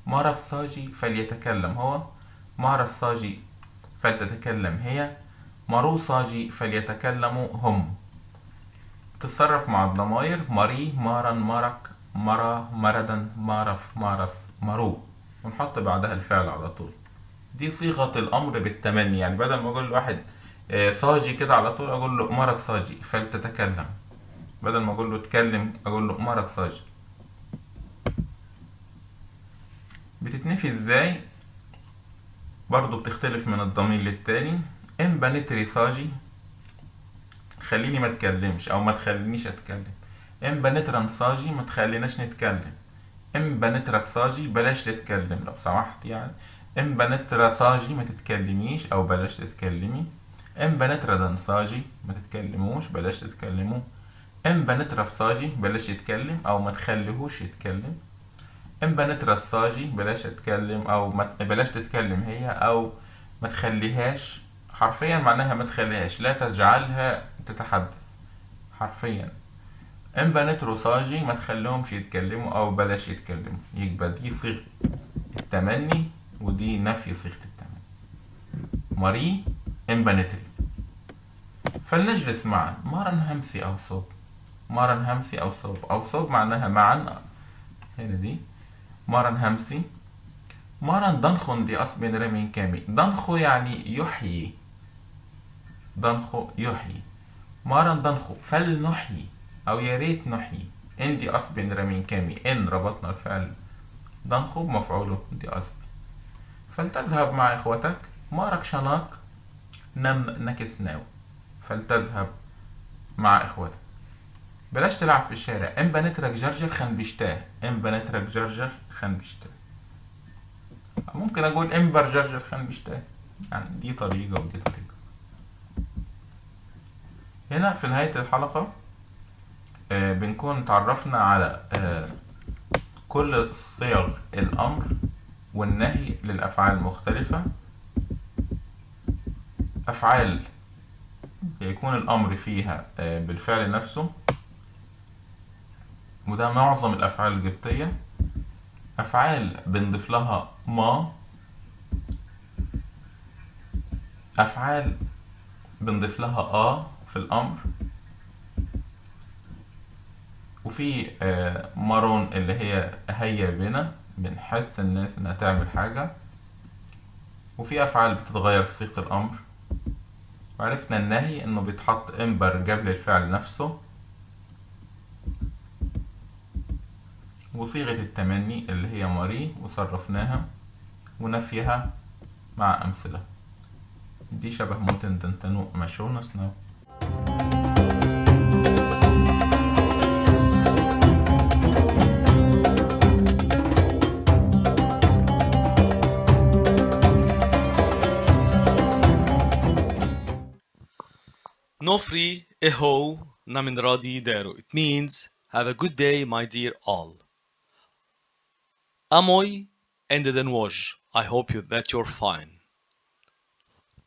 مارف ساجي فليتكلم هو، مارف ساجي فلتتكلم هي، مارو ساجي فليتكلموا هم. تتصرف مع الضمائر ماري، مارا، مارك، مرا، مردا، مارف، مارف، مرو، ونحط بعدها الفعل على طول. دي صيغة الأمر بالتمني، يعني بدل ما أقول لواحد صاجي كده على طول أقول له مارك صاجي فلتتكلم، بدل ما أقول له اتكلم أقول له مارك صاجي. بتتنفي ازاي؟ برضو بتختلف من الضمير للتاني. إن بنتري صاجي خليني ما اتكلمش او ما تخلينيش اتكلم. ان بنترم صاجي ما تخليناش نتكلم. ان بنترك صاجي بلاش تتكلم لو سمحت يعني. ان بنترا صاجي ما تتكلميش او بلاش تتكلمي. ان بنترا صاجي ما تتكلموش بلاش تتكلموا. ان بنترا صاجي بلاش يتكلم او ما تخليهوش يتكلم. ان بنترا صاجي بلاش اتكلم او بلاش تتكلم هي او ما تخليهاش. حرفيا معناها ما تخليهاش، لا تجعلها تتحدث حرفيا. ان بنت رصاجي ما تخليهمش يتكلموا او بلاش يتكلموا. يبقى دي صيغة التمني ودي نفي صيغة التمني. ماري ان بنتري. فلنجلس معا، مارن همسي او صوب، مارن همسي او صوب، او صوب معناها معا، هنا دي مارن همسي. مارن دنخن دي أصب رمين كامي، دنخو يعني يحيي، دنخو يحيي. مارن دنخو فلنحيي أو يا ريت نحيي. إن دي أصب رمين كامي، إن ربطنا الفعل دنخو مفعوله دي أصب. فلتذهب مع إخوتك، مارك شناك نم نكس ناو، فلتذهب مع إخوتك. بلاش تلعب في الشارع. إن بنترك جرجر خن بيشتاه، إن بنترك جرجر خن بيشتاه. ممكن أقول إن برجرجر خن بيشتاه، يعني دي طريقة ودي طريقة. هنا في نهاية الحلقة بنكون تعرفنا على كل صيغ الأمر والنهي للأفعال المختلفة. أفعال يكون الأمر فيها بالفعل نفسه، وده معظم الأفعال القبطية. أفعال بنضيف لها ما، أفعال بنضيف لها في الأمر، وفي مارون اللي هي هيا بنا، بنحس الناس انها تعمل حاجة. وفي أفعال بتتغير في سياق الأمر. وعرفنا النهي إنه بيتحط إمبر قبل الفعل نفسه. وصيغة التمني اللي هي ماري وصرفناها، ونفيها مع أمثلة. دي شبه ممكن تنتنو مشونس نو. Nofri eho naminradi dero. It means have a good day, my dear all. Amoy ended in waj. I hope that you're fine.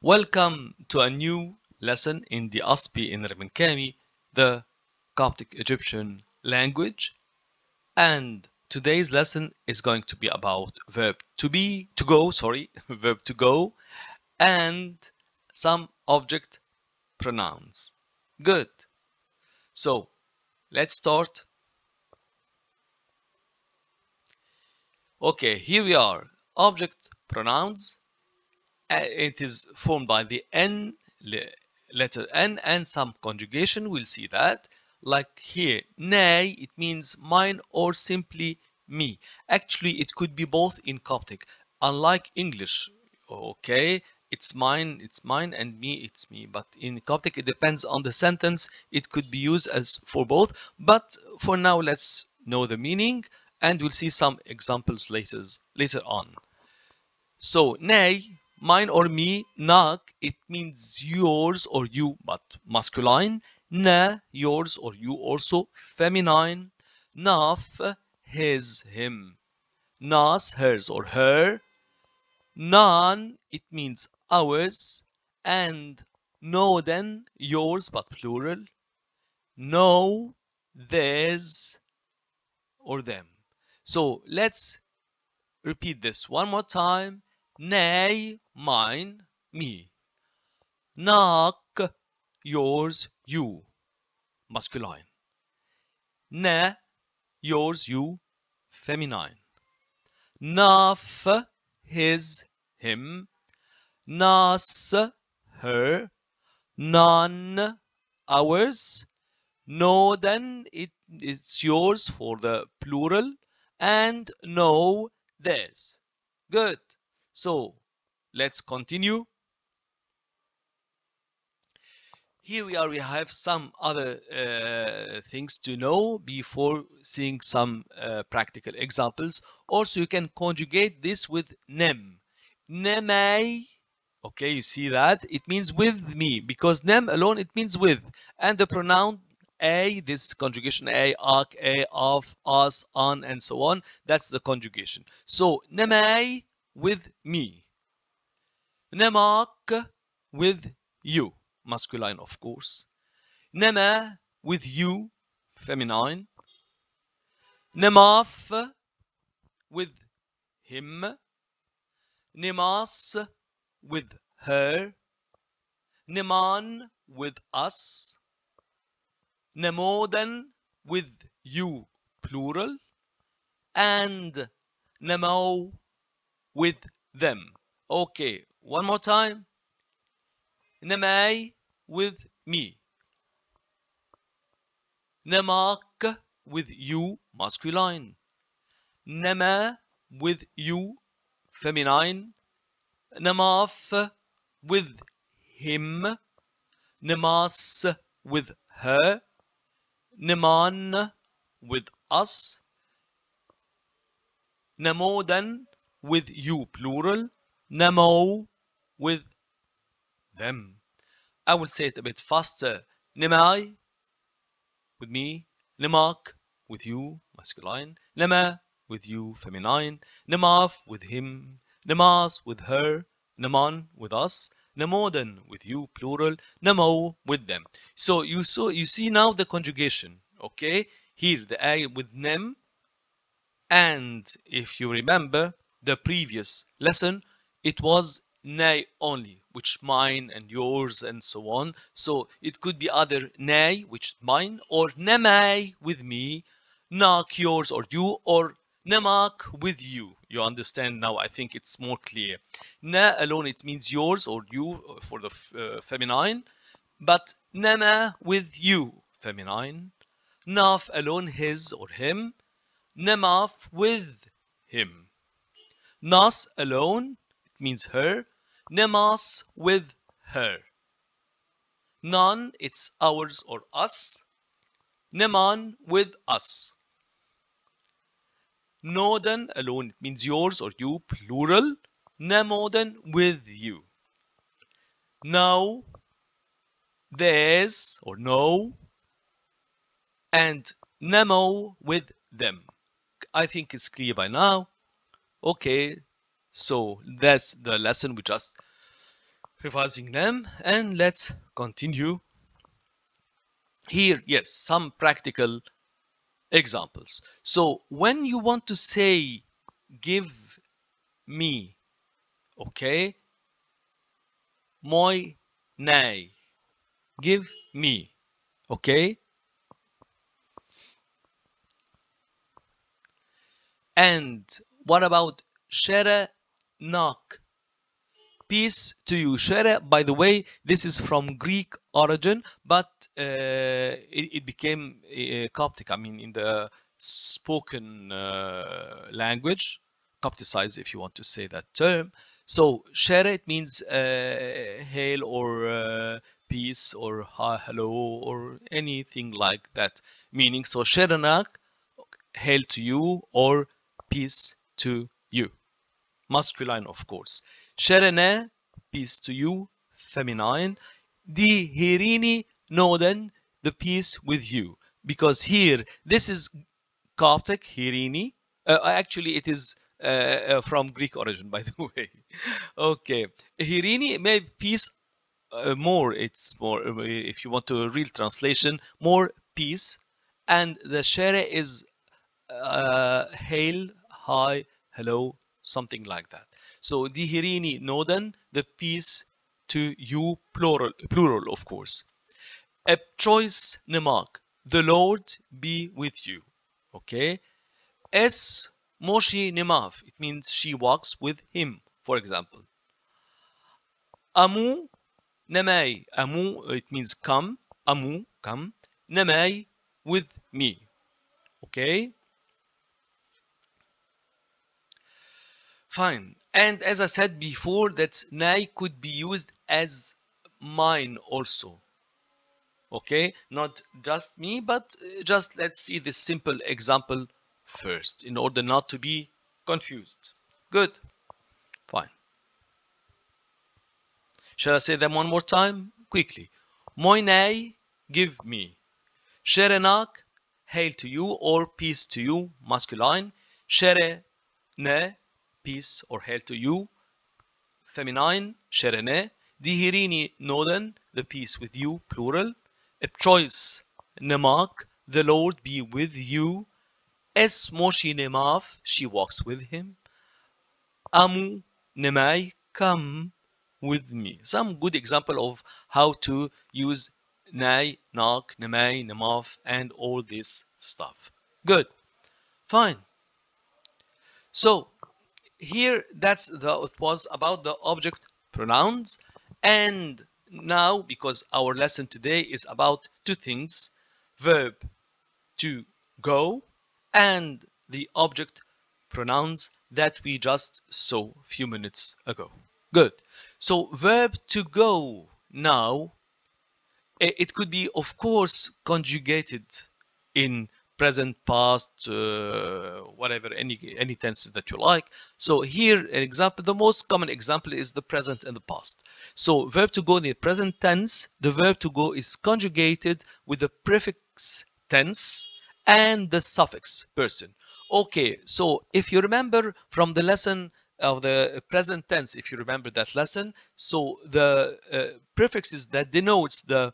Welcome to a new lesson in the Aspi in Remenkami, the Coptic Egyptian language. And today's lesson is going to be about verb to go, and some object pronouns. Good. So let's start. Okay, here we are. Object pronouns. It is formed by the N, letter N, and some conjugation. We'll see that. Like here, nay, it means mine or simply me. Actually, it could be both in Coptic. Unlike English, okay, it's mine, and me, it's me. But in Coptic, it depends on the sentence. It could be used as for both. But for now, let's know the meaning, and we'll see some examples later on. So, nay, mine or me, nak, it means yours or you, but masculine. Na, yours or you, also feminine. Naf, his, him. Nas, hers or her. Nan, it means ours. And noden, yours but plural. No, theirs or them. So let's repeat this one more time. Nay, mine, me. Nak, yours, you, masculine. Na, yours, you, feminine. Naf, his, him. Nas, her. Nan, ours. No, then it's yours for the plural. And no, theirs. Good. So let's continue. Here we are. We have some other things to know before seeing some practical examples. Also, you can conjugate this with nem. Nemai. Okay, you see that? It means with me, because nem alone, it means with. And the pronoun a, this conjugation a, ak, a, of, us, on, and so on, that's the conjugation. So, nemai, with me. Nemak, with you. Masculine, of course. Nema, with you, feminine. Nemaf, with him. Nemas, with her. Neman, with us. Nemodan, with you, plural. And Nemo, with them. Okay, one more time. Nemai, with me. Nemak, with you, masculine. Nema, with you, feminine. Nemaf, with him. Nemas, with her. Neman, with us. Nemodan, with you, plural. Nemo, with them. I will say it a bit faster. Nemai, with me. Nemak, with you, masculine. Nema, with you, feminine. Nemaf, with him. Nemas, with her. Neman, with us. Nemodan, with you, plural. Nemo, with them. So you see now the conjugation. Okay, here the I with nem. And if you remember the previous lesson, it was nay only, which mine and yours and so on. So it could be either nay, which mine, or nemai, with me, nak, yours or you, or نماك with you. You understand now, I think it's more clear. Na alone, it means yours or you for the feminine, but nama with you, feminine. Naf alone, his or him. Namaf with him. Nas alone, it means her. Namas with her. Nan, it's ours or us. Naman with us. Noden alone, it means yours or you, plural. Namoden with you. Now, theirs or no. And Nemo with them. I think it's clear by now. Okay, so that's the lesson. We just revising them, and let's continue. Here, yes, some practical examples. So when you want to say give me, okay, moi nay, give me, okay. And what about shere nak? Peace to you. Shere, by the way, this is from Greek origin, but it became Coptic. I mean, in the spoken language, Copticized, if you want to say that term. So, shere, it means hail or peace or hello or anything like that meaning. So, sherenak, hail to you or peace to you. Masculine, of course. Sherene, peace to you, feminine. Di hirini noden, the peace with you. Because here, this is Coptic, hirini. Actually, it is from Greek origin, by the way. Okay. Hirini, maybe peace more. It's more, if you want to real translation, more peace. And the shere is hail, hi, hello, something like that. So dihirini noden, the peace to you, plural of course. A choice nemak, the Lord be with you. Okay. Es moshi nemaf, it means she walks with him, for example. Amu nemai, amu, it means come, amu, come, nemai, with me. Okay. Fine. And as I said before, that nay could be used as mine also. Okay, not just me, but just let's see this simple example first in order not to be confused. Good. Fine. Shall I say them one more time? Quickly. Moi nay, give me. Sherenak, hail to you or peace to you, masculine. Shere ne, peace or hail to you, feminine. Sherene. Dihirini noden, the peace with you, plural. A choice nemak, the Lord be with you. Es moshi nemaf, she walks with him. Amu nemai, come with me. Some good example of how to use nay, nak, nemai, nemaf, and all this stuff. Good. Fine. So here it was about the object pronouns. And now, because our lesson today is about two things, verb to go and the object pronouns that we just saw a few minutes ago. Good. So verb to go now, it could be of course conjugated in present, past, whatever, any tenses that you like. So here an example, the most common example is the present and the past. So verb to go in the present tense, the verb to go is conjugated with the prefix tense and the suffix person. Okay, so if you remember from the lesson of the present tense, if you remember that lesson, so the prefixes that denotes the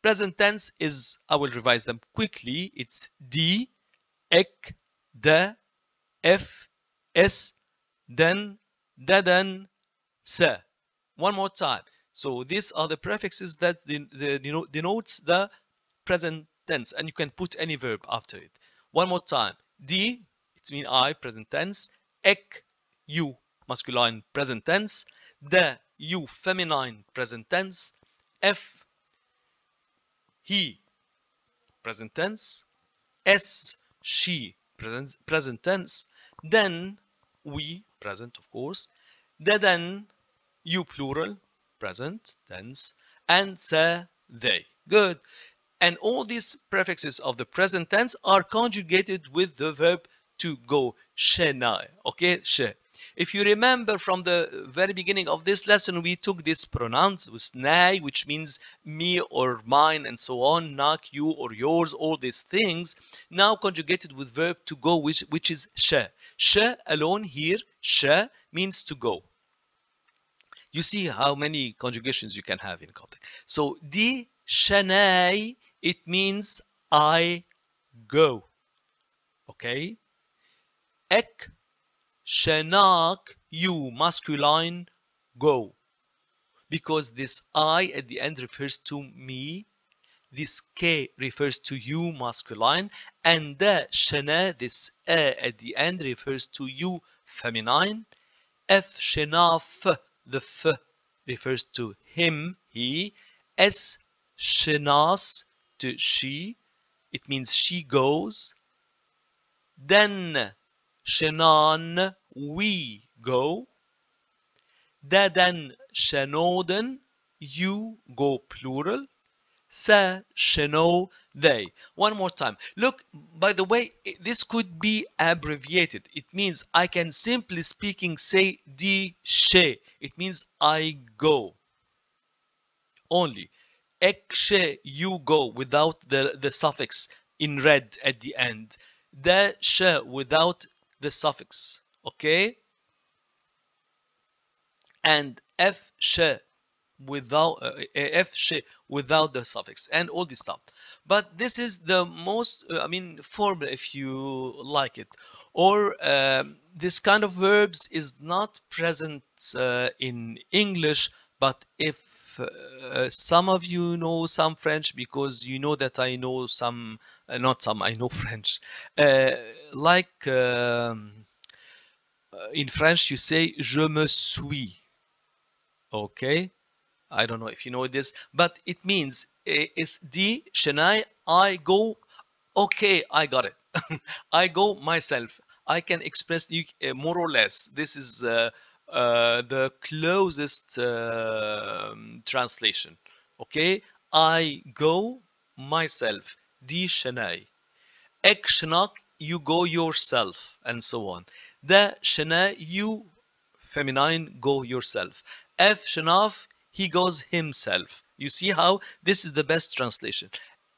present tense is, I will revise them quickly. It's D, ek, da, f, s, den, dadan, se. One more time. So these are the prefixes that denotes the present tense, and you can put any verb after it. One more time. D, it means I, present tense. Ik, you, masculine, present tense. De, you, feminine, present tense. F, he, present tense. S, she, present tense. Then, we, present of course. Then, you, plural, present tense. And they. Good. And all these prefixes of the present tense are conjugated with the verb to go. Shenai. Okay, she. If you remember from the very beginning of this lesson, we took this pronouns with nai, which means me or mine and so on, nak, you or yours, all these things. Now conjugated with verb to go, which is she. She alone here, she means to go. You see how many conjugations you can have in Coptic. So di shanai, it means I go. Okay? Ek shanak, you, masculine, go. Because this I at the end refers to me, this K refers to you, masculine, and the shana, this A at the end refers to you, feminine. F shanaf, the F refers to him, he. S shanas, to she, it means she goes. Then shanan, we go. Dadan shanoden, you go, plural. Sa shano, they. One more time. Look, by the way, this could be abbreviated. It means I can simply speaking say di she. It means I go. Only. Ek she, you go, without the suffix in red at the end. Da she, without the suffix. Okay? And f she, without without the suffix, and all this stuff. But this is the most formal, if you like it. Or this kind of verbs is not present in English, but if some of you know some French, because you know that I know some, not some, I know French, like in French you say je me suis. Okay, I don't know if you know this, but it means it's di shanai, I go. Okay, I got it. I go myself. I can express you more or less. This is the closest translation. Okay, I go myself. Di shanai. Ek shanak, you go yourself, and so on. Da shana, you, feminine, go yourself. F shanaf, he goes himself. You see how this is the best translation.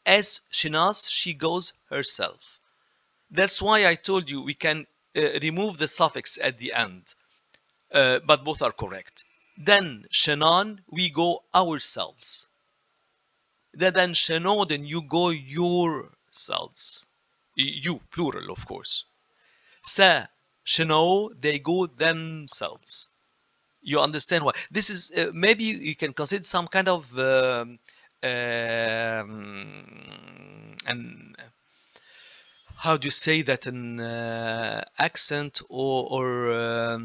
S shinas, she goes herself. That's why I told you we can remove the suffix at the end, but both are correct. Then shanan, we go ourselves. Then shanoden, you go yourselves. You, plural, of course. Sa shano, they go themselves. You understand why? This is maybe you can consider some kind of an, how do you say that, an accent or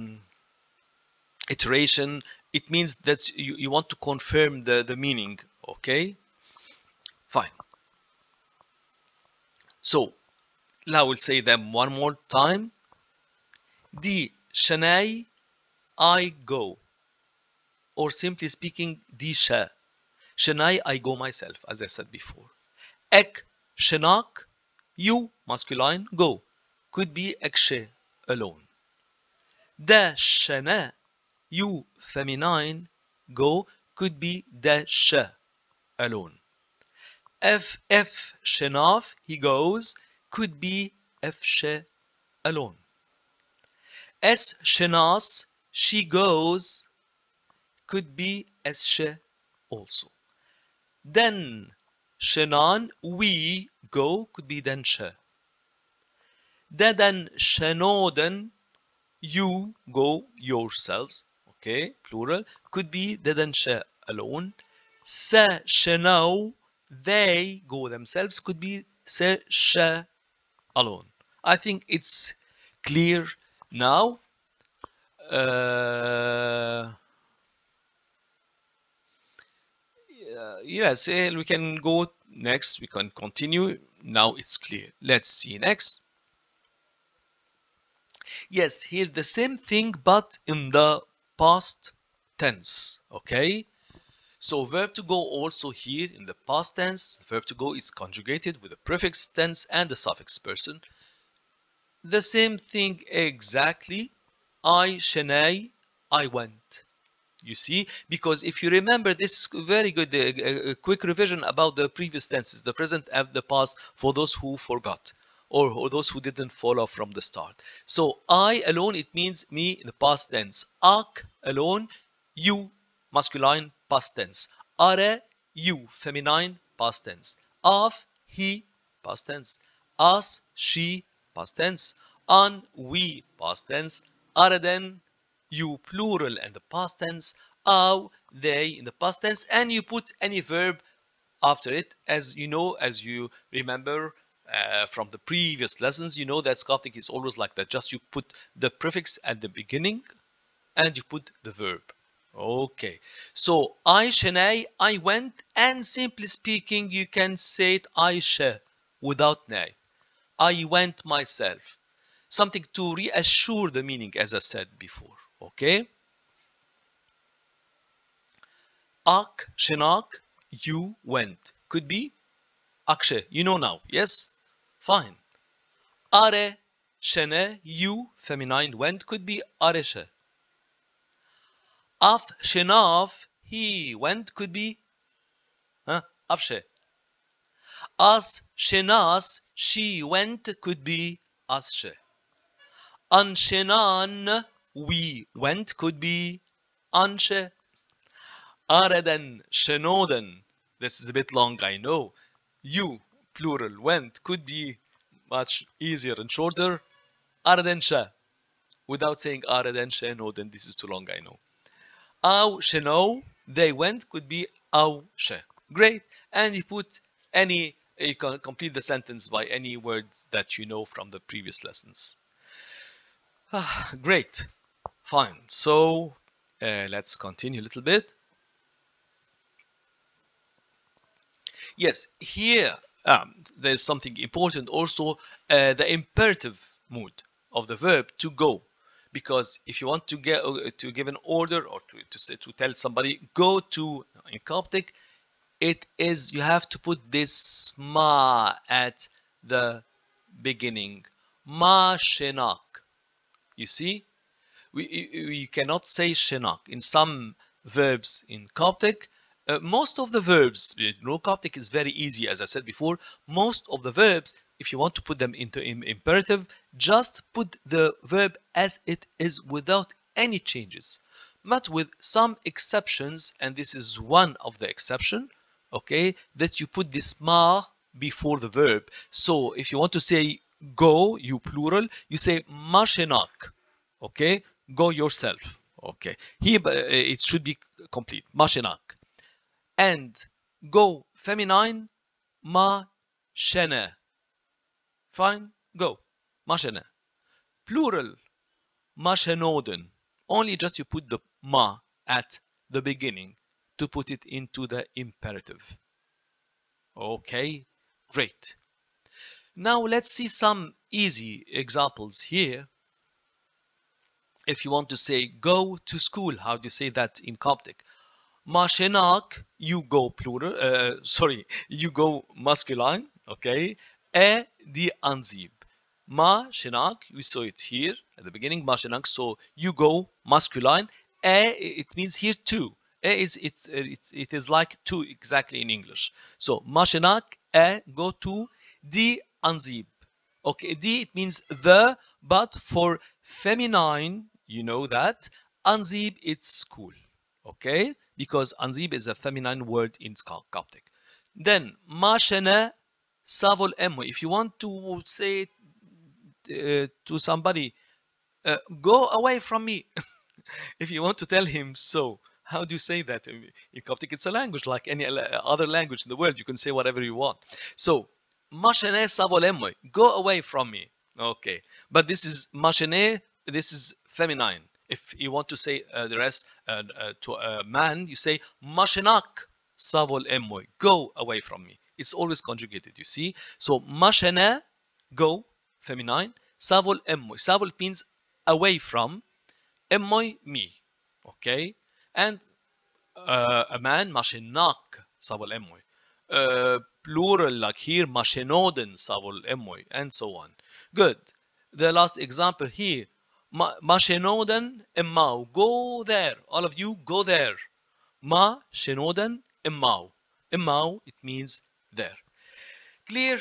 iteration. It means that you want to confirm the meaning. Okay, fine. So now we'll say them one more time. Di shanai, I go, or simply speaking, di sha. Shanai, I go myself, as I said before. Ek shanak, you, masculine, go. Could be ek she, alone. Da shana, you, feminine, go. Could be da sha, alone. F shanaf, he goes. Could be f she, alone. S shanas, she goes, could be as she also. Then shanan, we go, could be then she. Then shanoden, you go yourselves. Okay, plural, could be then she, alone. Sa shanau, they go themselves, could be se she, alone. I think it's clear now? Yes, we can go next. We can continue. Now it's clear. Let's see next. Yes, here's the same thing, but in the past tense. Okay. So verb to go also here in the past tense. Verb to go is conjugated with the prefix tense and the suffix person. The same thing exactly. I, shenai, I went. You see, because if you remember, this is very good, a quick revision about the previous tenses, the present and the past, for those who forgot or those who didn't follow from the start. So I alone, it means me in the past tense. Ak alone, you masculine past tense. Are, you feminine past tense. Af, he past tense. As, she past tense. An, we past tense. Araden, you plural and the past tense, aw, they in the past tense, and you put any verb after it. As you know, as you remember from the previous lessons, you know that Coptic is always like that. Just you put the prefix at the beginning and you put the verb. Okay, so I, shenai, I went, and simply speaking, you can say it Aisha without nay. I went myself. Something to reassure the meaning, as I said before. Okay. Ak, shenak, you went. Could be akshe, you know now. Yes? Fine. Are, shene, you, feminine, went. Could be areshe. Af, shenaf, he went. Could be afshe. As, shenas, she went. Could be ashe. An, shenan, we went. Could be anshe. Araden, shenoden. This is a bit long, I know. You, plural, went. Could be much easier and shorter. Araden sha. Without saying araden shenoden, this is too long, I know. Aw, sheno, they went. Could be aw she. Great. And you put any, you can complete the sentence by any words that you know from the previous lessons. Great. Fine. So let's continue a little bit. Yes, here there's something important also, the imperative mood of the verb to go, because if you want to give an order or to tell somebody go to, in Coptic, it is, you have to put this ma at the beginning. Ma shenak. You see, you cannot say shenak in some verbs in Coptic. Most of the verbs, Coptic is very easy, as I said before. Most of the verbs, if you want to put them into imperative, just put the verb as it is without any changes. But with some exceptions, and this is one of the exception, okay, that you put this ma before the verb. So if you want to say go, you plural, you say mashenak, okay, go yourself, okay. Here it should be complete, mashenak. And go feminine, ma shena. Fine, go, ma shena. Plural, ma shenoden. Only just you put the ma at the beginning to put it into the imperative. Okay, great. Now let's see some easy examples here. If you want to say go to school, how do you say that in Coptic? Ma shenak, you go plural, you go masculine, okay? E di anzib. Ma shenak, we saw it here at the beginning, ma shenak, so you go masculine. E, it means here two. E is, it is like two exactly in English. So ma shenak, e, go to, di anzib. Okay, di, it means the, but for feminine, you know that, anzib, it's school. Okay, because anzib is a feminine word in Coptic. Then ma shena savol emo. If you want to say to somebody, go away from me. If you want to tell him so, how do you say that? In Coptic, it's a language like any other language in the world. You can say whatever you want. So ma shena savol emo, go away from me. Okay, but this is machine, this is feminine. If you want to say the rest to a man, you say mashinak savol emmoy, go away from me. It's always conjugated, you see. So mashana, go, feminine. Savol emmoy, savol means away from, emmoy, me. Okay, and a man mashinak savol emmoy. Plural, like here, mashinoden savol emmoy, and so on. Good. The last example here, mashinoden emmau, go there. All of you, go there. Mashinoden emmau. Emmau, it means there. Clear?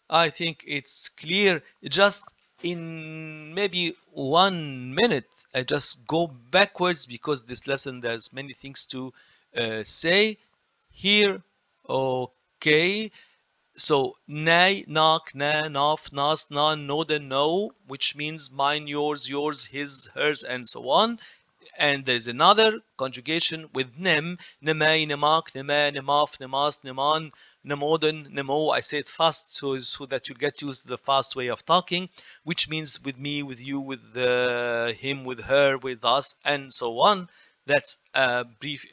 I think it's clear. Just in maybe 1 minute, I just go backwards because this lesson there's many things to say here. Okay, so nay, nak, na, naf, nas, nan, noden, no, which means mine, yours, his, hers, and so on. And there's another conjugation with nem, nemay, nemak, nema, nemaf, nemas, neman, nemoden, nemo. I say it fast so that you get used to the fast way of talking, which means with me, with you, with him, with her, with us, and so on. That's a brief,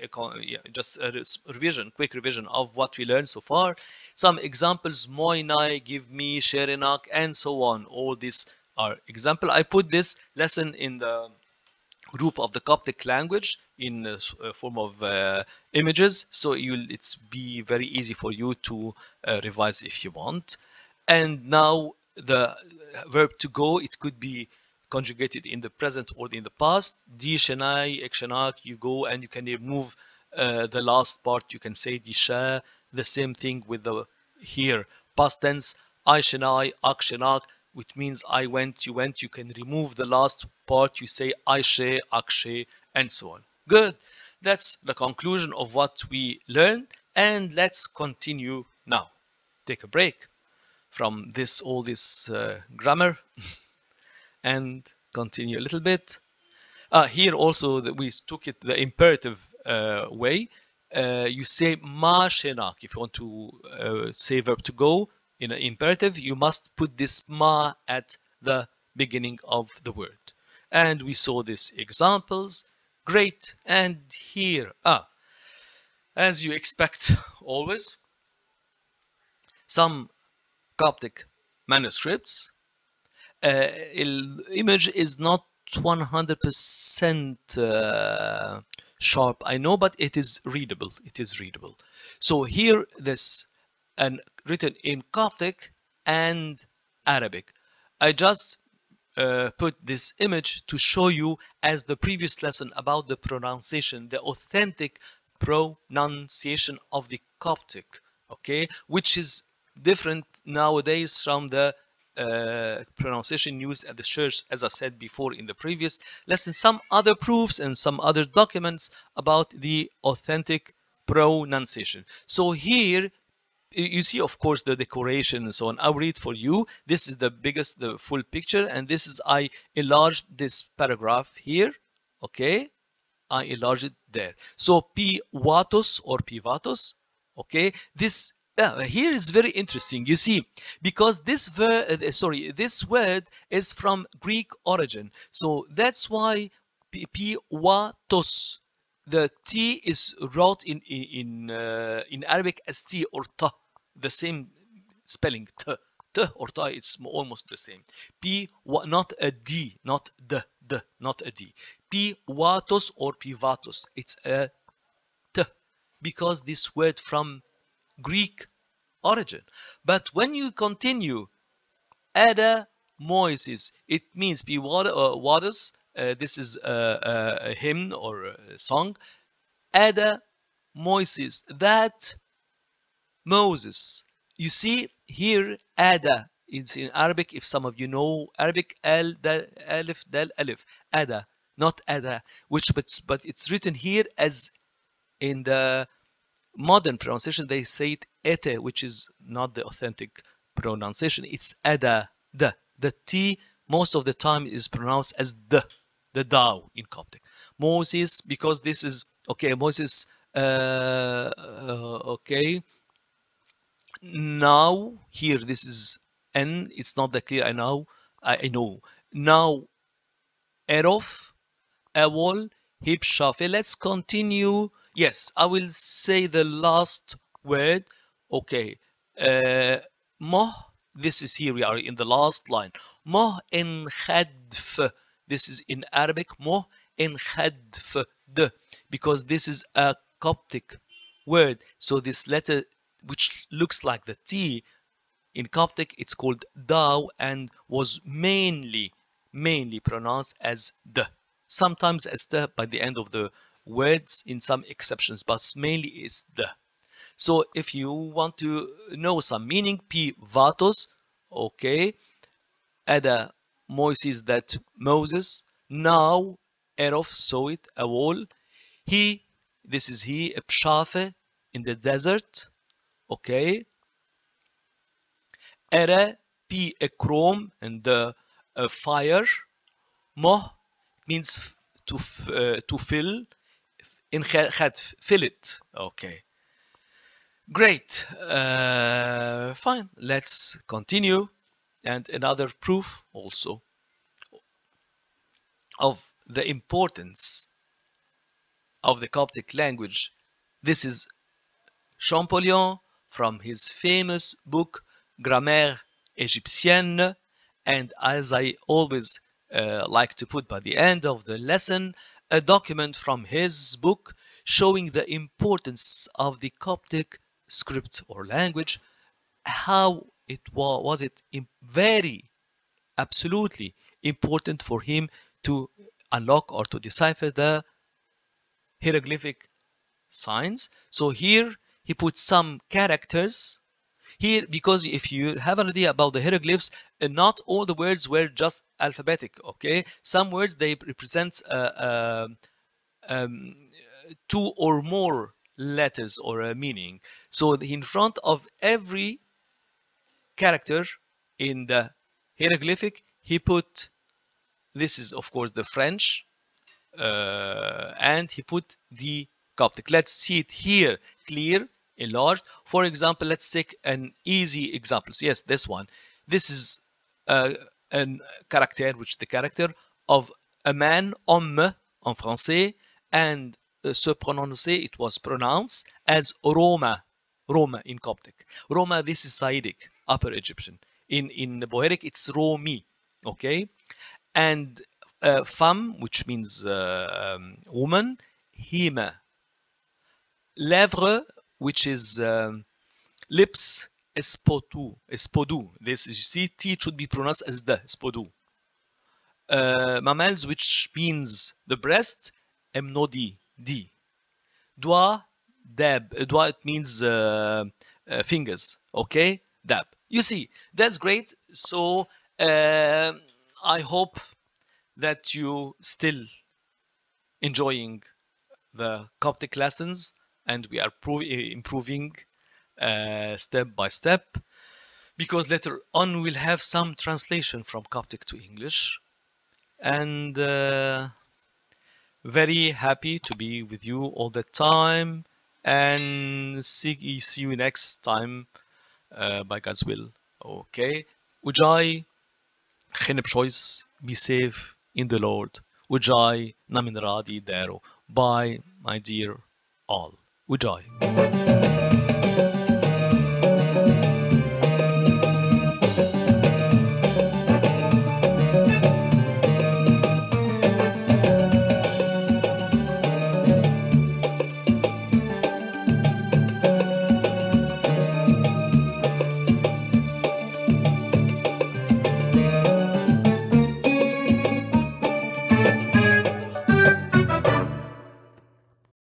just a revision, quick revision of what we learned so far. Some examples, moinai, give me, sherenak, and so on. All these are example. I put this lesson in the group of the Coptic language in a form of images, so it's be very easy for you to revise if you want. And now the verb to go, it could be conjugated in the present or in the past. Di shenai, ek shenak, you go, and you can remove the last part. You can say di sha. The same thing with the here past tense. I shenai, ak shenak, which means I went, you went. You can remove the last part. You say I she, ak she, and so on. Good. That's the conclusion of what we learned, and let's continue now. Take a break from all this grammar and continue a little bit. Here also we took it the imperative way. You say ma shenak. If you want to say verb to go in an imperative, you must put this ma at the beginning of the word. And we saw these examples. Great. And here, as you expect always, some Coptic manuscripts. Image is not 100% sharp, I know, but it is readable. It is readable. So here this and written in Coptic and Arabic. I just put this image to show you, as the previous lesson about the pronunciation, the authentic pronunciation of the Coptic, okay, which is different nowadays from the pronunciation used at the church, as I said before in the previous lesson. Some other proofs and some other documents about the authentic pronunciation. So here you see, of course, the decoration and so on. I'll read for you. This is the biggest, the full picture, and this is, I enlarged this paragraph here, okay, I enlarged it there. So pivatos or pivatos, okay, this here is very interesting, you see, because this this word is from Greek origin, so that's why pivatos, the T is wrote in Arabic as T or Ta, the same spelling, T or Ta, it's almost the same. Not a D, not D, not a D. Pivatos or pivatos, it's a T, because this word from Greek origin. But when you continue, ada moises, it means pivatos. This is a hymn or a song. Ada Moises, that Moses. You see here, ada. It's in Arabic. If some of you know Arabic, al dal alif dal alif. Ada, not ada. But it's written here as in the modern pronunciation. They say it ete, which is not the authentic pronunciation. It's ada. The T most of the time is pronounced as the Dao in Coptic. Moses, because this is, okay, Moses, okay. Now, here, this is N. It's not that clear. I know. Now, erof, awol, hip shafe. Let's continue. Yes, I will say the last word. Okay. Moh. This is here. We are in the last line. Moh in khadf. This is in Arabic. Moh in khadf. Because this is a Coptic word. So this letter, which looks like the T, in Coptic it's called daw and was mainly pronounced as d. Sometimes as d by the end of the words in some exceptions, but mainly is d. So if you want to know some meaning, P vatos, okay, Ada Moises, that Moses, now Erof saw it, a wall, he, this is he, Pshafe, in the desert, okay, Era, P a chrome, and the fire, Moh means to fill, in khadf, fill it, okay. Great, fine, let's continue. And another proof also of the importance of the Coptic language. This is Champollion from his famous book Grammaire Égyptienne, and as I always like to put by the end of the lesson, a document from his book showing the importance of the Coptic script or language, how it was very absolutely important for him to unlock or to decipher the hieroglyphic signs. So here he put some characters here, because if you have an idea about the hieroglyphs, not all the words were just alphabetic, okay? Some words, they represent 2 or more letters or a meaning. So in front of every character in the hieroglyphic, he put, this is of course the French, and he put the Coptic. Let's see it here clear, enlarged. For example, let's take an easy example. So yes, this one. This is a character, which the character of a man, homme en français, and se prononcer, it was pronounced as Roma, Roma in Coptic. Roma, this is Saitic, Upper Egyptian. In Boheric, it's Romi, okay? And femme, which means woman, hima. Lèvres, which is lips, espodu. This, you see, T should be pronounced as the, espodu. Mammals, which means the breast, emnodi, D. Doigt, dab. Doigt, it means fingers, okay? Dab. You see, that's great. So I hope that you still enjoying the Coptic lessons, and we are improving step by step, because later on we'll have some translation from Coptic to English. And very happy to be with you all the time, and see you next time by God's will. Okay. Ujai, Kheneb choice, be safe in the Lord. Ujai, Namin Radi Dero. Bye, my dear all. Ujai.